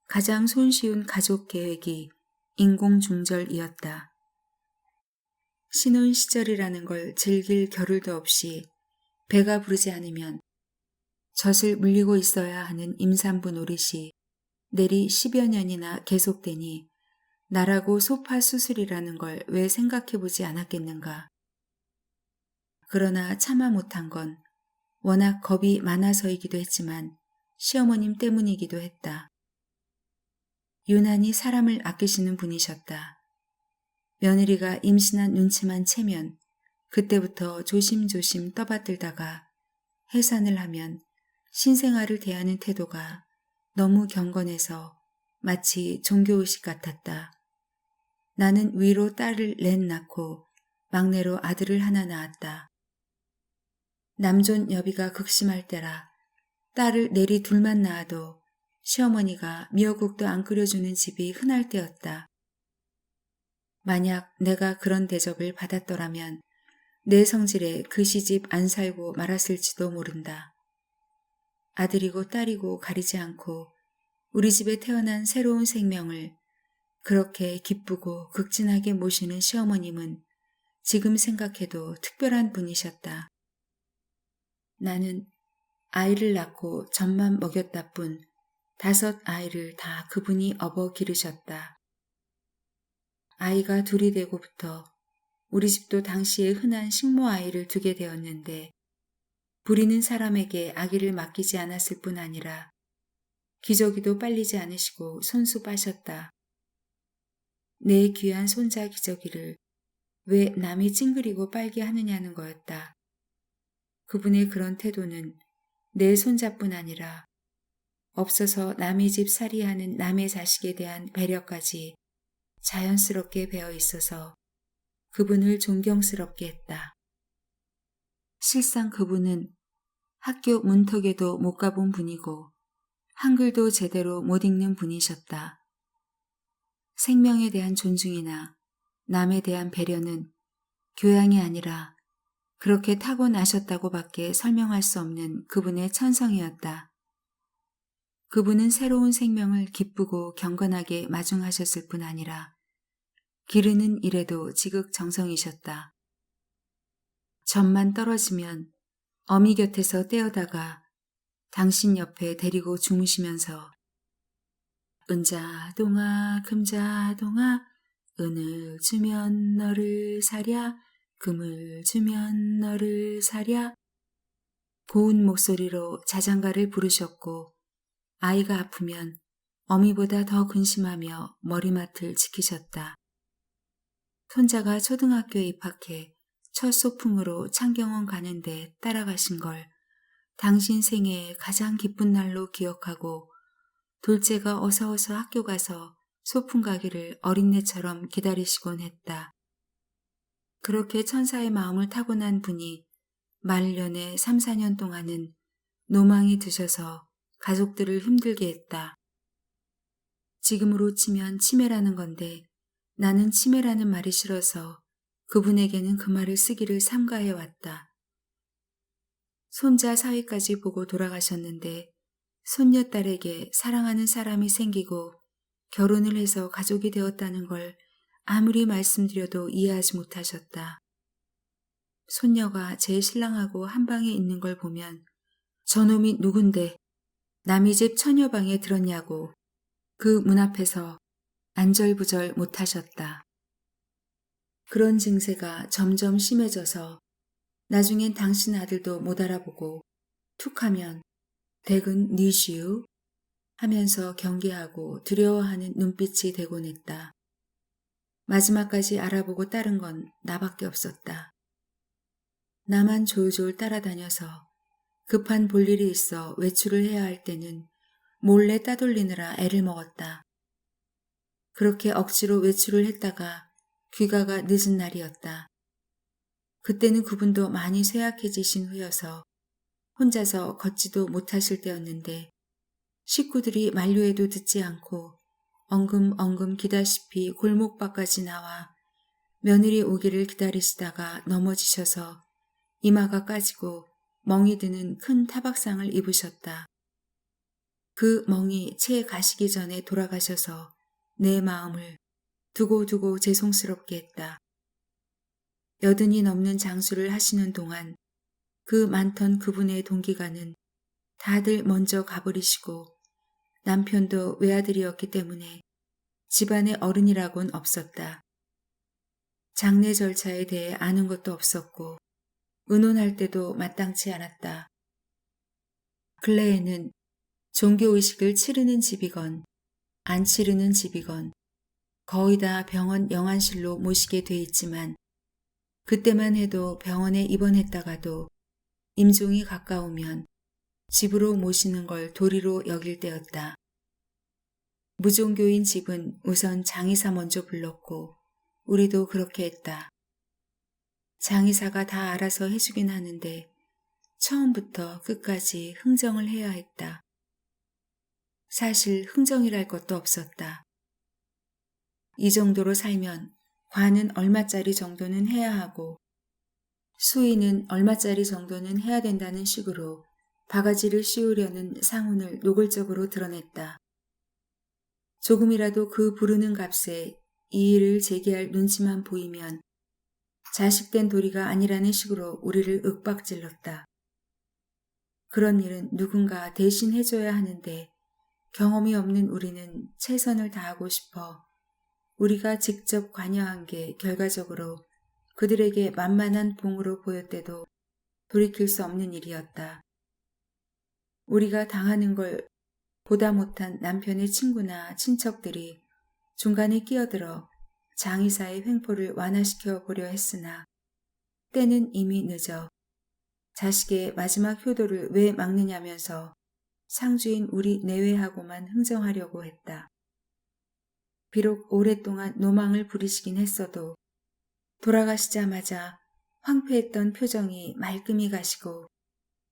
가장 손쉬운 가족 계획이 인공중절이었다. 신혼 시절이라는 걸 즐길 겨를도 없이 배가 부르지 않으면 젖을 물리고 있어야 하는 임산부 노릇이 내리 10여 년이나 계속되니 나라고 소파 수술이라는 걸 왜 생각해보지 않았겠는가. 그러나 참아 못한 건 워낙 겁이 많아서이기도 했지만 시어머님 때문이기도 했다. 유난히 사람을 아끼시는 분이셨다. 며느리가 임신한 눈치만 채면 그때부터 조심조심 떠받들다가 해산을 하면 신생아를 대하는 태도가 너무 경건해서 마치 종교의식 같았다. 나는 위로 딸을 넷 낳고 막내로 아들을 하나 낳았다. 남존 여비가 극심할 때라 딸을 내리 둘만 낳아도 시어머니가 미역국도 안 끓여주는 집이 흔할 때였다. 만약 내가 그런 대접을 받았더라면 내 성질에 그 시집 안 살고 말았을지도 모른다. 아들이고 딸이고 가리지 않고 우리 집에 태어난 새로운 생명을 그렇게 기쁘고 극진하게 모시는 시어머님은 지금 생각해도 특별한 분이셨다. 나는 아이를 낳고 젖만 먹였다 뿐 5 아이를 다 그분이 업어 기르셨다. 아이가 2이 되고부터 우리 집도 당시에 흔한 식모 아이를 두게 되었는데 부리는 사람에게 아기를 맡기지 않았을 뿐 아니라 기저귀도 빨리지 않으시고 손수 빠셨다. 내 귀한 손자 기저귀를 왜 남이 찡그리고 빨게 하느냐는 거였다. 그분의 그런 태도는 내 손자뿐 아니라 없어서 남의 집 살이하는 남의 자식에 대한 배려까지 자연스럽게 배어 있어서 그분을 존경스럽게 했다. 실상 그분은 학교 문턱에도 못 가본 분이고 한글도 제대로 못 읽는 분이셨다. 생명에 대한 존중이나 남에 대한 배려는 교양이 아니라 그렇게 타고나셨다고밖에 설명할 수 없는 그분의 천성이었다. 그분은 새로운 생명을 기쁘고 경건하게 마중하셨을 뿐 아니라 기르는 일에도 지극정성이셨다. 젖만 떨어지면 어미 곁에서 떼어다가 당신 옆에 데리고 주무시면서 은자동아 금자동아 은을 주면 너를 사랴 금을 주면 너를 사랴 고운 목소리로 자장가를 부르셨고 아이가 아프면 어미보다 더 근심하며 머리맡을 지키셨다. 손자가 초등학교에 입학해 첫 소풍으로 창경원 가는데 따라가신 걸 당신 생애의 가장 기쁜 날로 기억하고 둘째가 어서 학교 가서 소풍 가기를 어린애처럼 기다리시곤 했다. 그렇게 천사의 마음을 타고난 분이 말년에 3, 4년 동안은 노망이 드셔서 가족들을 힘들게 했다. 지금으로 치면 치매라는 건데 나는 치매라는 말이 싫어서 그분에게는 그 말을 쓰기를 삼가해 왔다. 손자 사위까지 보고 돌아가셨는데 손녀딸에게 사랑하는 사람이 생기고 결혼을 해서 가족이 되었다는 걸 아무리 말씀드려도 이해하지 못하셨다. 손녀가 제 신랑하고 한 방에 있는 걸 보면 저놈이 누군데 남의 집 처녀방에 들었냐고 그 문 앞에서 안절부절 못하셨다. 그런 증세가 점점 심해져서 나중엔 당신 아들도 못 알아보고 툭하면 댁은 니시우 하면서 경계하고 두려워하는 눈빛이 되곤 했다. 마지막까지 알아보고 따른 건 나밖에 없었다. 나만 졸졸 따라다녀서 급한 볼일이 있어 외출을 해야 할 때는 몰래 따돌리느라 애를 먹었다. 그렇게 억지로 외출을 했다가 귀가가 늦은 날이었다. 그때는 그분도 많이 쇠약해지신 후여서 혼자서 걷지도 못하실 때였는데 식구들이 만류해도 듣지 않고 엉금엉금 기다시피 골목밖까지 나와 며느리 오기를 기다리시다가 넘어지셔서 이마가 까지고 멍이 드는 큰 타박상을 입으셨다. 그 멍이 채 가시기 전에 돌아가셔서 내 마음을 두고두고 죄송스럽게 했다. 80이 넘는 장수를 하시는 동안 그 많던 그분의 동기가는 다들 먼저 가버리시고 남편도 외아들이었기 때문에 집안의 어른이라곤 없었다. 장례 절차에 대해 아는 것도 없었고 의논할 때도 마땅치 않았다. 근래에는 종교의식을 치르는 집이건 안 치르는 집이건 거의 다 병원 영안실로 모시게 돼 있지만 그때만 해도 병원에 입원했다가도 임종이 가까우면 집으로 모시는 걸 도리로 여길 때였다. 무종교인 집은 우선 장의사 먼저 불렀고 우리도 그렇게 했다. 장의사가 다 알아서 해주긴 하는데 처음부터 끝까지 흥정을 해야 했다. 사실 흥정이랄 것도 없었다. 이 정도로 살면 관은 얼마짜리 정도는 해야 하고 수의는 얼마짜리 정도는 해야 된다는 식으로 바가지를 씌우려는 상훈을 노골적으로 드러냈다. 조금이라도 그 부르는 값에 이의를 제기할 눈치만 보이면 자식된 도리가 아니라는 식으로 우리를 윽박질렀다. 그런 일은 누군가 대신 해줘야 하는데 경험이 없는 우리는 최선을 다하고 싶어 우리가 직접 관여한 게 결과적으로 그들에게 만만한 봉으로 보였대도 돌이킬 수 없는 일이었다. 우리가 당하는 걸 보다 못한 남편의 친구나 친척들이 중간에 끼어들어 장의사의 횡포를 완화시켜 보려 했으나 때는 이미 늦어 자식의 마지막 효도를 왜 막느냐면서 상주인 우리 내외하고만 흥정하려고 했다. 비록 오랫동안 노망을 부리시긴 했어도 돌아가시자마자 황폐했던 표정이 말끔히 가시고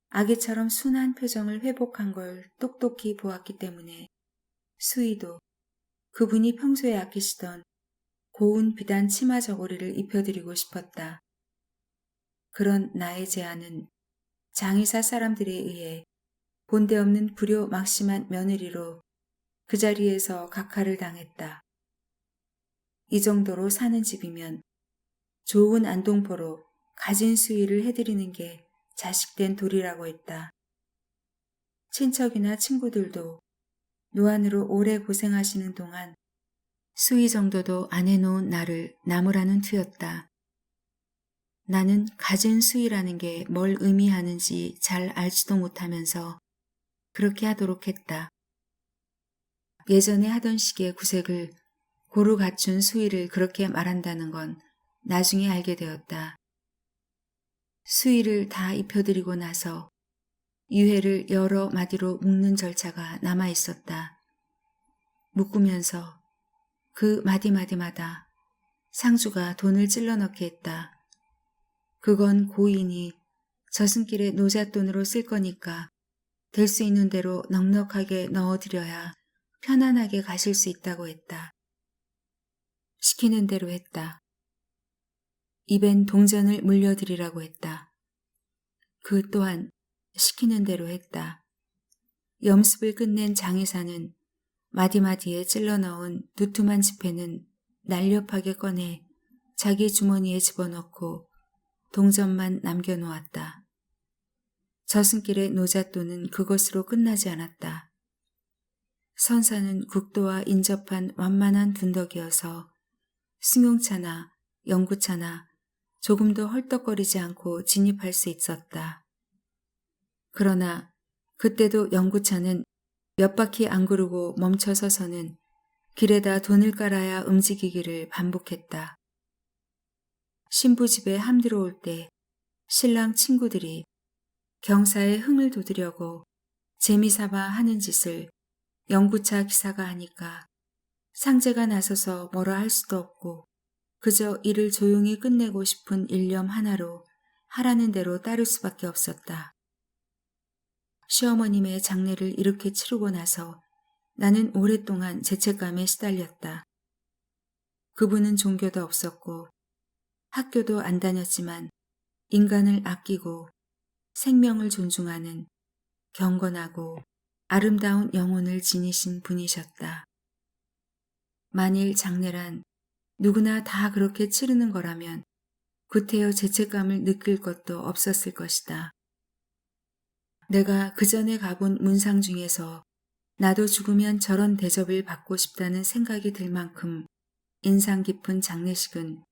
아기처럼 순한 표정을 회복한 걸 똑똑히 보았기 때문에 수희도 그분이 평소에 아끼시던 고운 비단 치마 저고리를 입혀드리고 싶었다. 그런 나의 제안은 장의사 사람들에 의해 본데 없는 불효막심한 며느리로 그 자리에서 각하를 당했다. 이 정도로 사는 집이면 좋은 안동포로 가진 수위를 해드리는 게 자식된 도리라고 했다. 친척이나 친구들도 노안으로 오래 고생하시는 동안 수위 정도도 안 해놓은 나를 나무라는 투였다. 나는 가진 수위라는 게 뭘 의미하는지 잘 알지도 못하면서 그렇게 하도록 했다. 예전에 하던 식의 구색을 고루 갖춘 수위를 그렇게 말한다는 건 나중에 알게 되었다. 수위를 다 입혀드리고 나서 유해를 여러 마디로 묶는 절차가 남아 있었다. 묶으면서 그 마디마디마다 상주가 돈을 찔러 넣게 했다. 그건 고인이 저승길에 노잣돈으로 쓸 거니까 될 수 있는 대로 넉넉하게 넣어드려야 편안하게 가실 수 있다고 했다. 시키는 대로 했다. 입엔 동전을 물려드리라고 했다. 그 또한 시키는 대로 했다. 염습을 끝낸 장의사는 마디마디에 찔러 넣은 두툼한 지폐는 날렵하게 꺼내 자기 주머니에 집어넣고 동전만 남겨놓았다. 저승길의 노잣돈은 그것으로 끝나지 않았다. 선사는 국도와 인접한 완만한 둔덕이어서 승용차나 연구차나 조금도 헐떡거리지 않고 진입할 수 있었다. 그러나 그때도 연구차는 몇 바퀴 안 구르고 멈춰 서서는 길에다 돈을 깔아야 움직이기를 반복했다. 신부 집에 함 들어올 때 신랑 친구들이 경사에 흥을 돋으려고 재미삼아 하는 짓을 연구차 기사가 하니까 상제가 나서서 뭐라 할 수도 없고 그저 일을 조용히 끝내고 싶은 일념 하나로 하라는 대로 따를 수밖에 없었다. 시어머님의 장례를 이렇게 치르고 나서 나는 오랫동안 죄책감에 시달렸다. 그분은 종교도 없었고 학교도 안 다녔지만 인간을 아끼고 생명을 존중하는 경건하고 아름다운 영혼을 지니신 분이셨다. 만일 장례란 누구나 다 그렇게 치르는 거라면 구태여 죄책감을 느낄 것도 없었을 것이다. 내가 그 전에 가본 문상 중에서 나도 죽으면 저런 대접을 받고 싶다는 생각이 들 만큼 인상 깊은 장례식은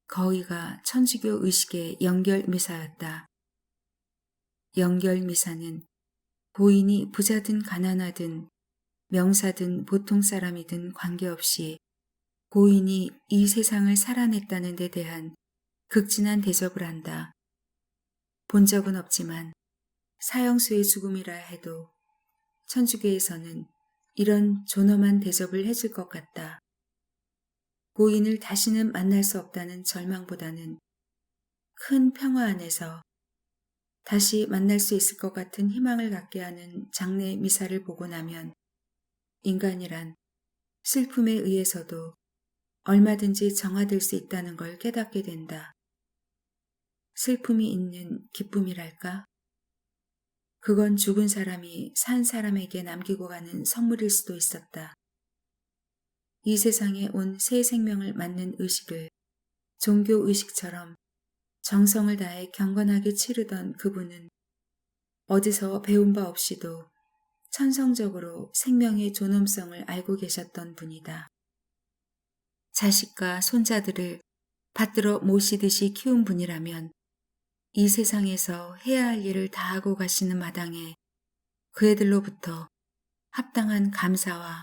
거의가 천주교 의식의 연결미사였다. 연결미사는 고인이 부자든 가난하든 명사든 보통 사람이든 관계없이 고인이 이 세상을 살아냈다는 데 대한 극진한 대접을 한다. 본 적은 없지만 사형수의 죽음이라 해도 천주교에서는 이런 존엄한 대접을 해줄 것 같다. 고인을 다시는 만날 수 없다는 절망보다는 큰 평화 안에서 다시 만날 수 있을 것 같은 희망을 갖게 하는 장례 미사를 보고 나면 인간이란 슬픔에 의해서도 얼마든지 정화될 수 있다는 걸 깨닫게 된다. 슬픔이 있는 기쁨이랄까? 그건 죽은 사람이 산 사람에게 남기고 가는 선물일 수도 있었다. 이 세상에 온 새 생명을 맞는 의식을 종교 의식처럼 정성을 다해 경건하게 치르던 그분은 어디서 배운 바 없이도 천성적으로 생명의 존엄성을 알고 계셨던 분이다. 자식과 손자들을 받들어 모시듯이 키운 분이라면 이 세상에서 해야 할 일을 다하고 가시는 마당에 그 애들로부터 합당한 감사와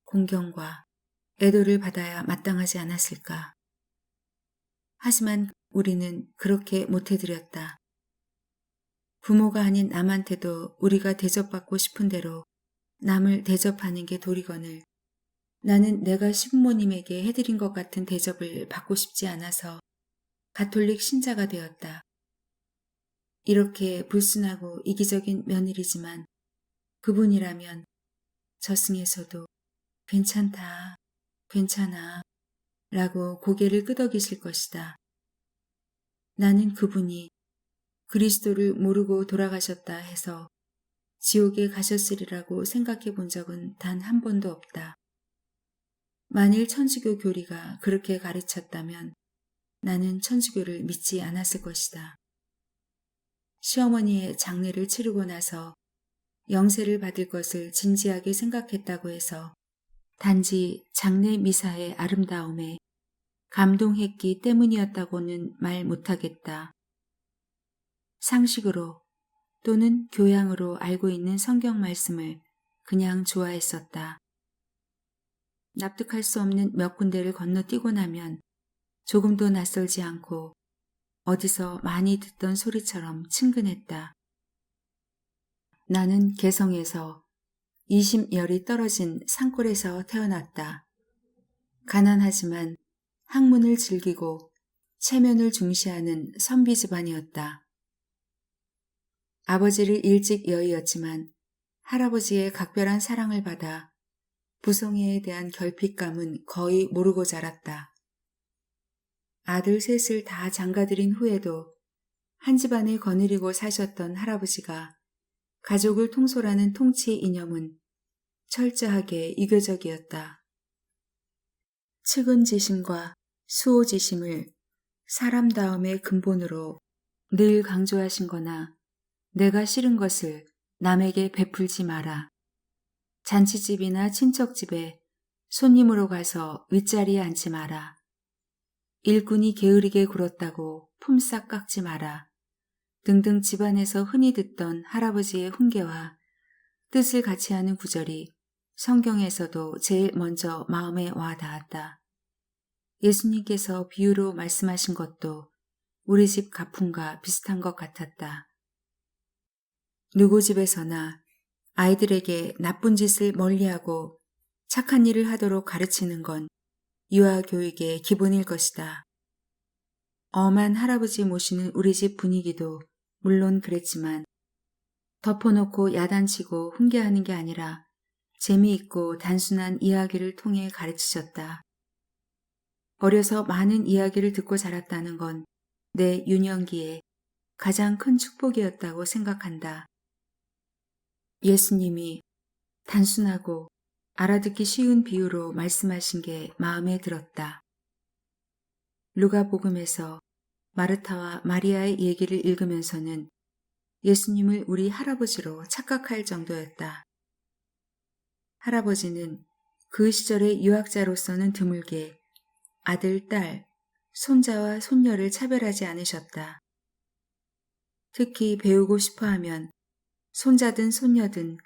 공경과 애도를 받아야 마땅하지 않았을까. 하지만 우리는 그렇게 못해드렸다. 부모가 아닌 남한테도 우리가 대접받고 싶은 대로 남을 대접하는 게 도리거늘 나는 내가 시부모님에게 해드린 것 같은 대접을 받고 싶지 않아서 가톨릭 신자가 되었다. 이렇게 불순하고 이기적인 며느리지만 그분이라면 저승에서도 괜찮다, 괜찮아 라고 고개를 끄덕이실 것이다. 나는 그분이 그리스도를 모르고 돌아가셨다 해서 지옥에 가셨으리라고 생각해 본 적은 단 한 번도 없다. 만일 천주교 교리가 그렇게 가르쳤다면 나는 천주교를 믿지 않았을 것이다. 시어머니의 장례를 치르고 나서 영세를 받을 것을 진지하게 생각했다고 해서 단지 장례 미사의 아름다움에 감동했기 때문이었다고는 말 못하겠다. 상식으로 또는 교양으로 알고 있는 성경 말씀을 그냥 좋아했었다. 납득할 수 없는 몇 군데를 건너뛰고 나면 조금도 낯설지 않고 어디서 많이 듣던 소리처럼 친근했다. 나는 개성에서 20열이 떨어진 산골에서 태어났다. 가난하지만 학문을 즐기고 체면을 중시하는 선비 집안이었다. 아버지를 일찍 여의었지만 할아버지의 각별한 사랑을 받아 부성애에 대한 결핍감은 거의 모르고 자랐다. 아들 셋을 다 장가들인 후에도 한 집안을 거느리고 사셨던 할아버지가 가족을 통솔하는 통치 이념은 철저하게 유교적이었다. 측은지심과 수호지심을 사람다움의 근본으로 늘 강조하신 거나 내가 싫은 것을 남에게 베풀지 마라. 잔치집이나 친척집에 손님으로 가서 윗자리에 앉지 마라. 일꾼이 게으르게 굴었다고 품삯 깎지 마라. 등등 집안에서 흔히 듣던 할아버지의 훈계와 뜻을 같이 하는 구절이 성경에서도 제일 먼저 마음에 와 닿았다. 예수님께서 비유로 말씀하신 것도 우리 집 가풍과 비슷한 것 같았다. 누구 집에서나 아이들에게 나쁜 짓을 멀리하고 착한 일을 하도록 가르치는 건 유아교육의 기본일 것이다. 엄한 할아버지 모시는 우리 집 분위기도 물론 그랬지만 덮어놓고 야단치고 훈계하는 게 아니라 재미있고 단순한 이야기를 통해 가르치셨다. 어려서 많은 이야기를 듣고 자랐다는 건 내 유년기에 가장 큰 축복이었다고 생각한다. 예수님이 단순하고 알아듣기 쉬운 비유로 말씀하신 게 마음에 들었다. 루가복음에서 마르타와 마리아의 얘기를 읽으면서는 예수님을 우리 할아버지로 착각할 정도였다. 할아버지는 그 시절의 유학자로서는 드물게 아들, 딸, 손자와 손녀를 차별하지 않으셨다. 특히 배우고 싶어하면 손자든 손녀든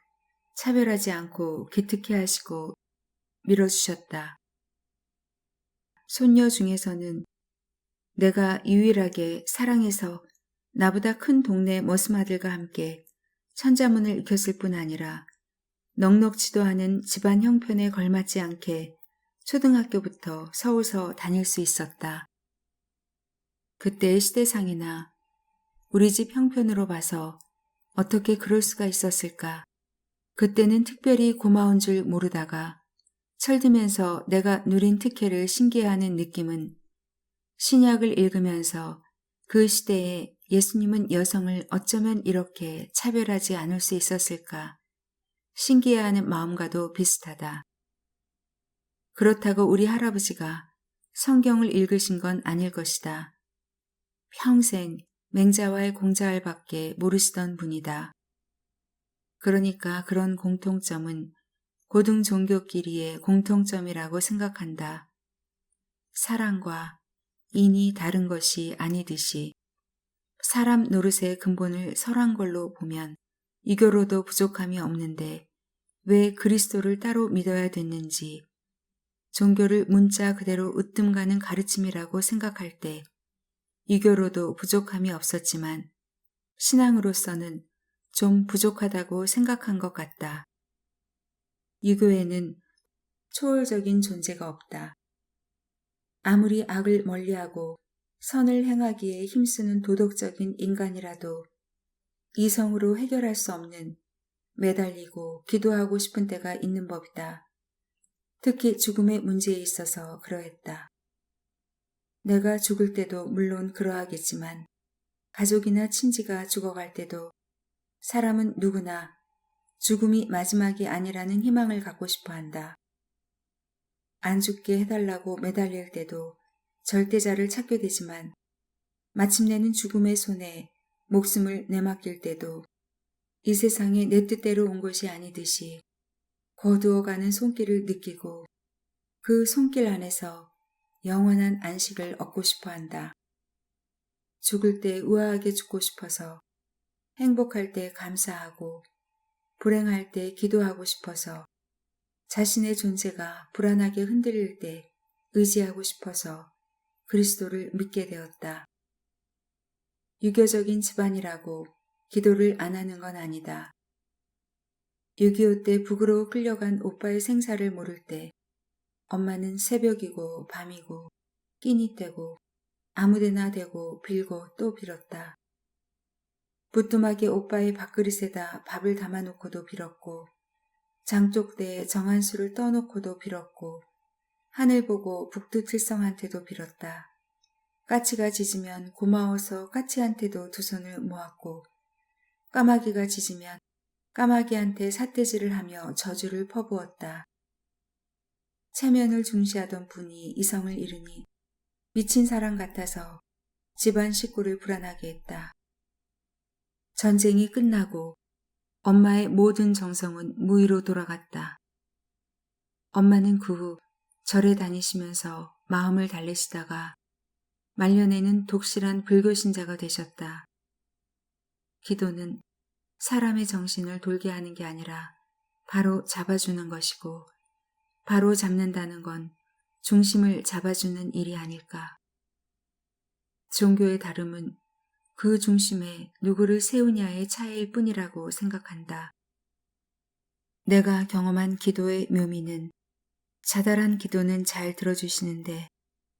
차별하지 않고 기특해 하시고 밀어주셨다. 손녀 중에서는 내가 유일하게 사랑해서 나보다 큰 동네 머슴아들과 함께 천자문을 익혔을 뿐 아니라 넉넉지도 않은 집안 형편에 걸맞지 않게 초등학교부터 서울서 다닐 수 있었다. 그때의 시대상이나 우리 집 형편으로 봐서 어떻게 그럴 수가 있었을까? 그때는 특별히 고마운 줄 모르다가 철들면서 내가 누린 특혜를 신기해하는 느낌은 신약을 읽으면서 그 시대에 예수님은 여성을 어쩌면 이렇게 차별하지 않을 수 있었을까? 신기해하는 마음과도 비슷하다. 그렇다고 우리 할아버지가 성경을 읽으신 건 아닐 것이다. 평생 맹자와의 공자알밖에 모르시던 분이다. 그러니까 그런 공통점은 고등 종교끼리의 공통점이라고 생각한다. 사랑과 인이 다른 것이 아니듯이 사람 노릇의 근본을 설한 걸로 보면 이교로도 부족함이 없는데 왜 그리스도를 따로 믿어야 됐는지, 종교를 문자 그대로 으뜸가는 가르침이라고 생각할 때 이교로도 부족함이 없었지만 신앙으로서는 좀 부족하다고 생각한 것 같다. 유교에는 초월적인 존재가 없다. 아무리 악을 멀리하고 선을 행하기에 힘쓰는 도덕적인 인간이라도 이성으로 해결할 수 없는 매달리고 기도하고 싶은 때가 있는 법이다. 특히 죽음의 문제에 있어서 그러했다. 내가 죽을 때도 물론 그러하겠지만 가족이나 친지가 죽어갈 때도 사람은 누구나 죽음이 마지막이 아니라는 희망을 갖고 싶어 한다. 안 죽게 해달라고 매달릴 때도 절대자를 찾게 되지만 마침내는 죽음의 손에 목숨을 내맡길 때도 이 세상에 내 뜻대로 온 것이 아니듯이 거두어가는 손길을 느끼고 그 손길 안에서 영원한 안식을 얻고 싶어 한다. 죽을 때 우아하게 죽고 싶어서, 행복할 때 감사하고, 불행할 때 기도하고 싶어서, 자신의 존재가 불안하게 흔들릴 때 의지하고 싶어서 그리스도를 믿게 되었다. 유교적인 집안이라고 기도를 안 하는 건 아니다. 6.25 때 북으로 끌려간 오빠의 생사를 모를 때 엄마는 새벽이고 밤이고 끼니 때고 아무데나 대고 빌고 또 빌었다. 부뚜막에 오빠의 밥그릇에다 밥을 담아놓고도 빌었고 장독대에 정한수를 떠놓고도 빌었고 하늘 보고 북두칠성한테도 빌었다. 까치가 짖으면 고마워서 까치한테도 두 손을 모았고 까마귀가 짖으면 까마귀한테 삿대질을 하며 저주를 퍼부었다. 체면을 중시하던 분이 이성을 잃으니 미친 사람 같아서 집안 식구를 불안하게 했다. 전쟁이 끝나고 엄마의 모든 정성은 무의로 돌아갔다. 엄마는 그 후 절에 다니시면서 마음을 달래시다가 말년에는 독실한 불교신자가 되셨다. 기도는 사람의 정신을 돌게 하는 게 아니라 바로 잡아주는 것이고 바로 잡는다는 건 중심을 잡아주는 일이 아닐까. 종교의 다름은 그 중심에 누구를 세우냐의 차이일 뿐이라고 생각한다. 내가 경험한 기도의 묘미는 자잘한 기도는 잘 들어주시는데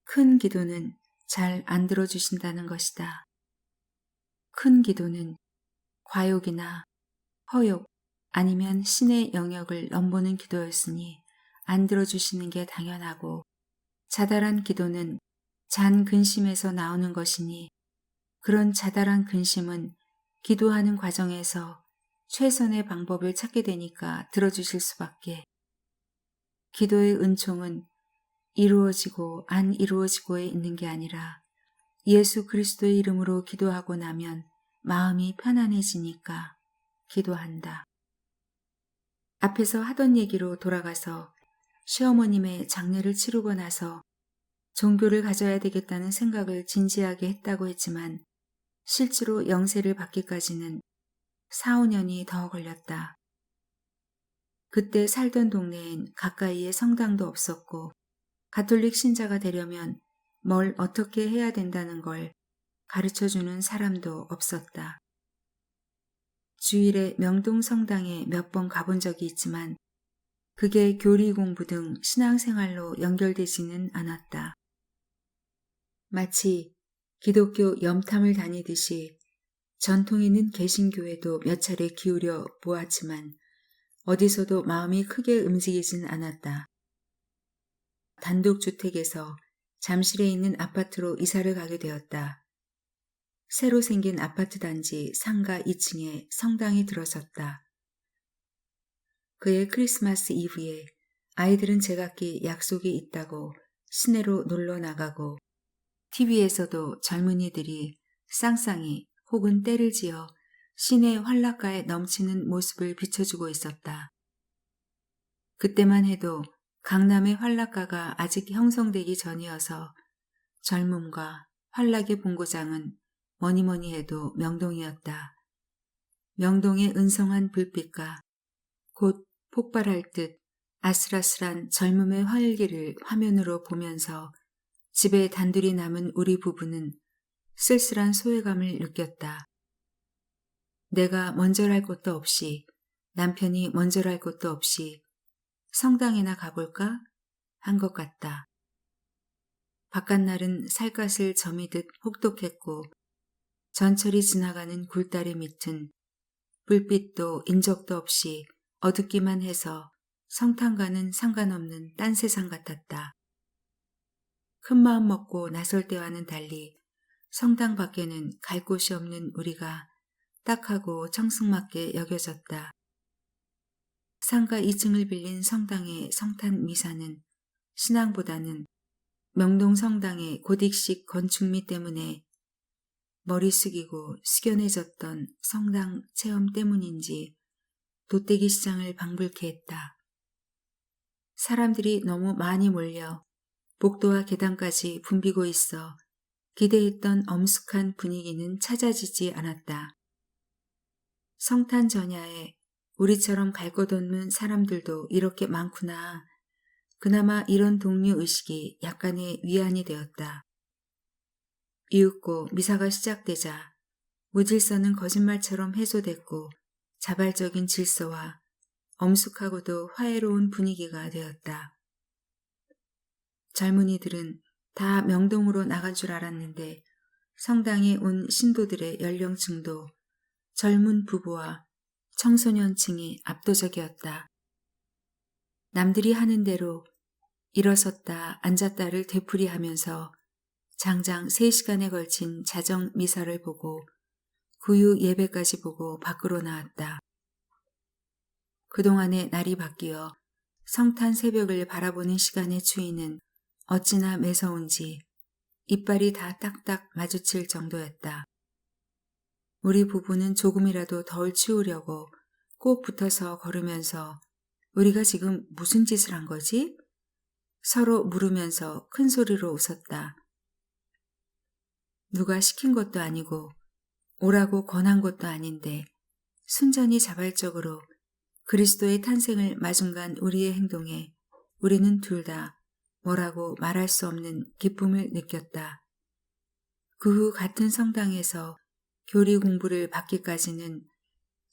큰 기도는 잘 안 들어주신다는 것이다. 큰 기도는 과욕이나 허욕 아니면 신의 영역을 넘보는 기도였으니 안 들어주시는 게 당연하고 자잘한 기도는 잔 근심에서 나오는 것이니 그런 자잘한 근심은 기도하는 과정에서 최선의 방법을 찾게 되니까 들어주실 수밖에. 기도의 은총은 이루어지고 안 이루어지고에 있는 게 아니라 예수 그리스도의 이름으로 기도하고 나면 마음이 편안해지니까 기도한다. 앞에서 하던 얘기로 돌아가서 시어머님의 장례를 치르고 나서 종교를 가져야 되겠다는 생각을 진지하게 했다고 했지만 실제로 영세를 받기까지는 4, 5년이 더 걸렸다. 그때 살던 동네엔 가까이에 성당도 없었고 가톨릭 신자가 되려면 뭘 어떻게 해야 된다는 걸 가르쳐주는 사람도 없었다. 주일에 명동 성당에 몇 번 가본 적이 있지만 그게 교리 공부 등 신앙생활로 연결되지는 않았다. 마치 기독교 염탐을 다니듯이 전통 있는 개신교에도 몇 차례 기울여 보았지만 어디서도 마음이 크게 움직이진 않았다. 단독주택에서 잠실에 있는 아파트로 이사를 가게 되었다. 새로 생긴 아파트 단지 상가 2층에 성당이 들어섰다. 그의 크리스마스 이브에 아이들은 제각기 약속이 있다고 시내로 놀러 나가고 TV에서도 젊은이들이 쌍쌍이 혹은 떼를 지어 시내 활락가에 넘치는 모습을 비춰주고 있었다. 그때만 해도 강남의 활락가가 아직 형성되기 전이어서 젊음과 활락의 본고장은 뭐니뭐니 해도 명동이었다. 명동의 은성한 불빛과 곧 폭발할 듯 아슬아슬한 젊음의 활기를 화면으로 보면서 집에 단둘이 남은 우리 부부는 쓸쓸한 소외감을 느꼈다. 내가 먼저랄 것도 없이, 남편이 먼저랄 것도 없이 성당이나 가볼까? 한 것 같다. 바깥날은 살갗을 저미듯 혹독했고 전철이 지나가는 굴다리 밑은 불빛도 인적도 없이 어둡기만 해서 성탄과는 상관없는 딴 세상 같았다. 큰 마음 먹고 나설 때와는 달리 성당 밖에는 갈 곳이 없는 우리가 딱하고 청승맞게 여겨졌다. 상가 2층을 빌린 성당의 성탄 미사는 신앙보다는 명동 성당의 고딕식 건축미 때문에 머리 숙이고 숙연해졌던 성당 체험 때문인지 돗대기 시장을 방불케 했다. 사람들이 너무 많이 몰려 복도와 계단까지 붐비고 있어 기대했던 엄숙한 분위기는 찾아지지 않았다. 성탄 전야에 우리처럼 갈 것 없는 사람들도 이렇게 많구나. 그나마 이런 동료의식이 약간의 위안이 되었다. 이윽고 미사가 시작되자 무질서는 거짓말처럼 해소됐고 자발적인 질서와 엄숙하고도 화해로운 분위기가 되었다. 젊은이들은 다 명동으로 나간 줄 알았는데 성당에 온 신도들의 연령층도 젊은 부부와 청소년층이 압도적이었다. 남들이 하는 대로 일어섰다 앉았다를 되풀이하면서 장장 3시간에 걸친 자정 미사를 보고 구유 예배까지 보고 밖으로 나왔다. 그동안의 날이 바뀌어 성탄 새벽을 바라보는 시간의 추위는 어찌나 매서운지 이빨이 다 딱딱 마주칠 정도였다. 우리 부부는 조금이라도 덜 추우려고 꼭 붙어서 걸으면서 우리가 지금 무슨 짓을 한 거지? 서로 물으면서 큰 소리로 웃었다. 누가 시킨 것도 아니고 오라고 권한 것도 아닌데 순전히 자발적으로 그리스도의 탄생을 맞은간 우리의 행동에 우리는 둘 다 뭐라고 말할 수 없는 기쁨을 느꼈다. 그 후 같은 성당에서 교리 공부를 받기까지는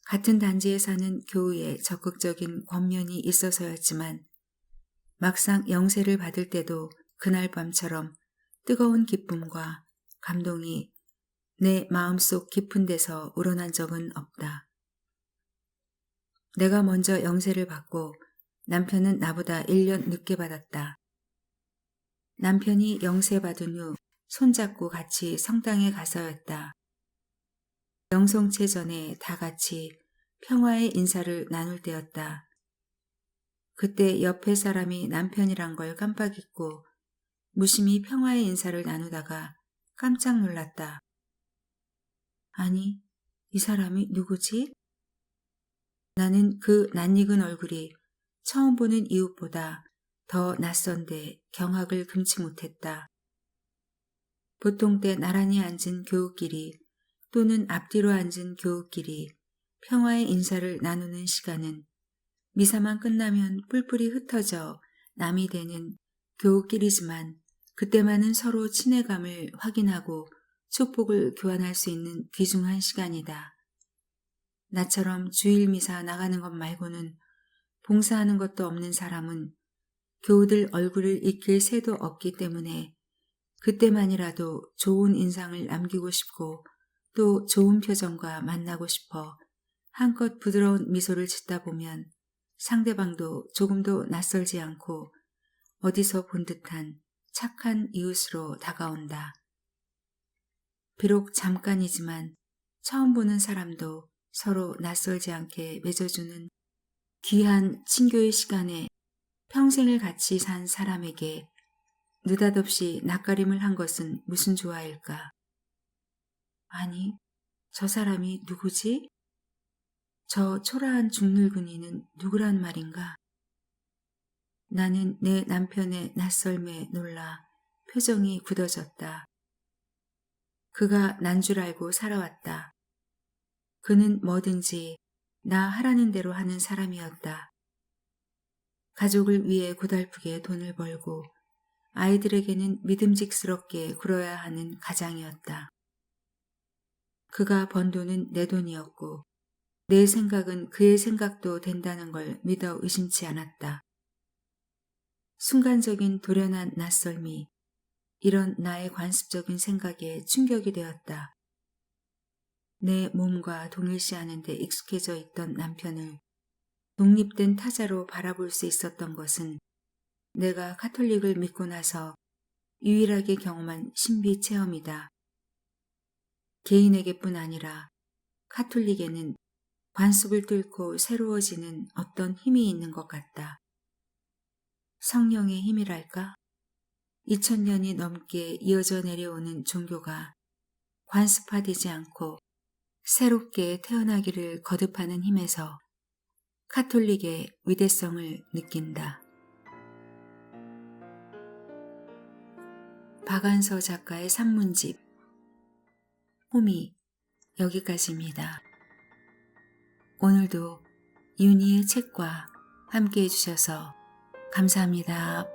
같은 단지에 사는 교우의 적극적인 권면이 있어서였지만 막상 영세를 받을 때도 그날 밤처럼 뜨거운 기쁨과 감동이 내 마음속 깊은 데서 우러난 적은 없다. 내가 먼저 영세를 받고 남편은 나보다 1년 늦게 받았다. 남편이 영세 받은 후 손잡고 같이 성당에 가서였다. 영성체 전에 다 같이 평화의 인사를 나눌 때였다. 그때 옆에 사람이 남편이란 걸 깜빡 잊고 무심히 평화의 인사를 나누다가 깜짝 놀랐다. 아니, 이 사람이 누구지? 나는 그 낯익은 얼굴이 처음 보는 이웃보다 더 낯선데 경악을 금치 못했다. 보통 때 나란히 앉은 교우끼리 또는 앞뒤로 앉은 교우끼리 평화의 인사를 나누는 시간은 미사만 끝나면 뿔뿔이 흩어져 남이 되는 교우끼리지만 그때만은 서로 친애감을 확인하고 축복을 교환할 수 있는 귀중한 시간이다. 나처럼 주일 미사 나가는 것 말고는 봉사하는 것도 없는 사람은 교우들 얼굴을 익힐 새도 없기 때문에 그때만이라도 좋은 인상을 남기고 싶고 또 좋은 표정과 만나고 싶어 한껏 부드러운 미소를 짓다 보면 상대방도 조금도 낯설지 않고 어디서 본 듯한 착한 이웃으로 다가온다. 비록 잠깐이지만 처음 보는 사람도 서로 낯설지 않게 맺어주는 귀한 친교의 시간에 평생을 같이 산 사람에게 느닷없이 낯가림을 한 것은 무슨 조화일까? 아니, 저 사람이 누구지? 저 초라한 중늙은이는 누구란 말인가? 나는 내 남편의 낯설매 놀라 표정이 굳어졌다. 그가 난 줄 알고 살아왔다. 그는 뭐든지 나 하라는 대로 하는 사람이었다. 가족을 위해 고달프게 돈을 벌고 아이들에게는 믿음직스럽게 굴어야 하는 가장이었다. 그가 번 돈은 내 돈이었고 내 생각은 그의 생각도 된다는 걸 믿어 의심치 않았다. 순간적인 돌연한 낯설미, 이런 나의 관습적인 생각에 충격이 되었다. 내 몸과 동일시하는 데 익숙해져 있던 남편을 독립된 타자로 바라볼 수 있었던 것은 내가 카톨릭을 믿고 나서 유일하게 경험한 신비 체험이다. 개인에게뿐 아니라 카톨릭에는 관습을 뚫고 새로워지는 어떤 힘이 있는 것 같다. 성령의 힘이랄까? 2000년이 넘게 이어져 내려오는 종교가 관습화되지 않고 새롭게 태어나기를 거듭하는 힘에서 카톨릭의 위대성을 느낀다. 박완서 작가의 산문집 호미, 여기까지입니다. 오늘도 윤희의 책과 함께 해주셔서 감사합니다.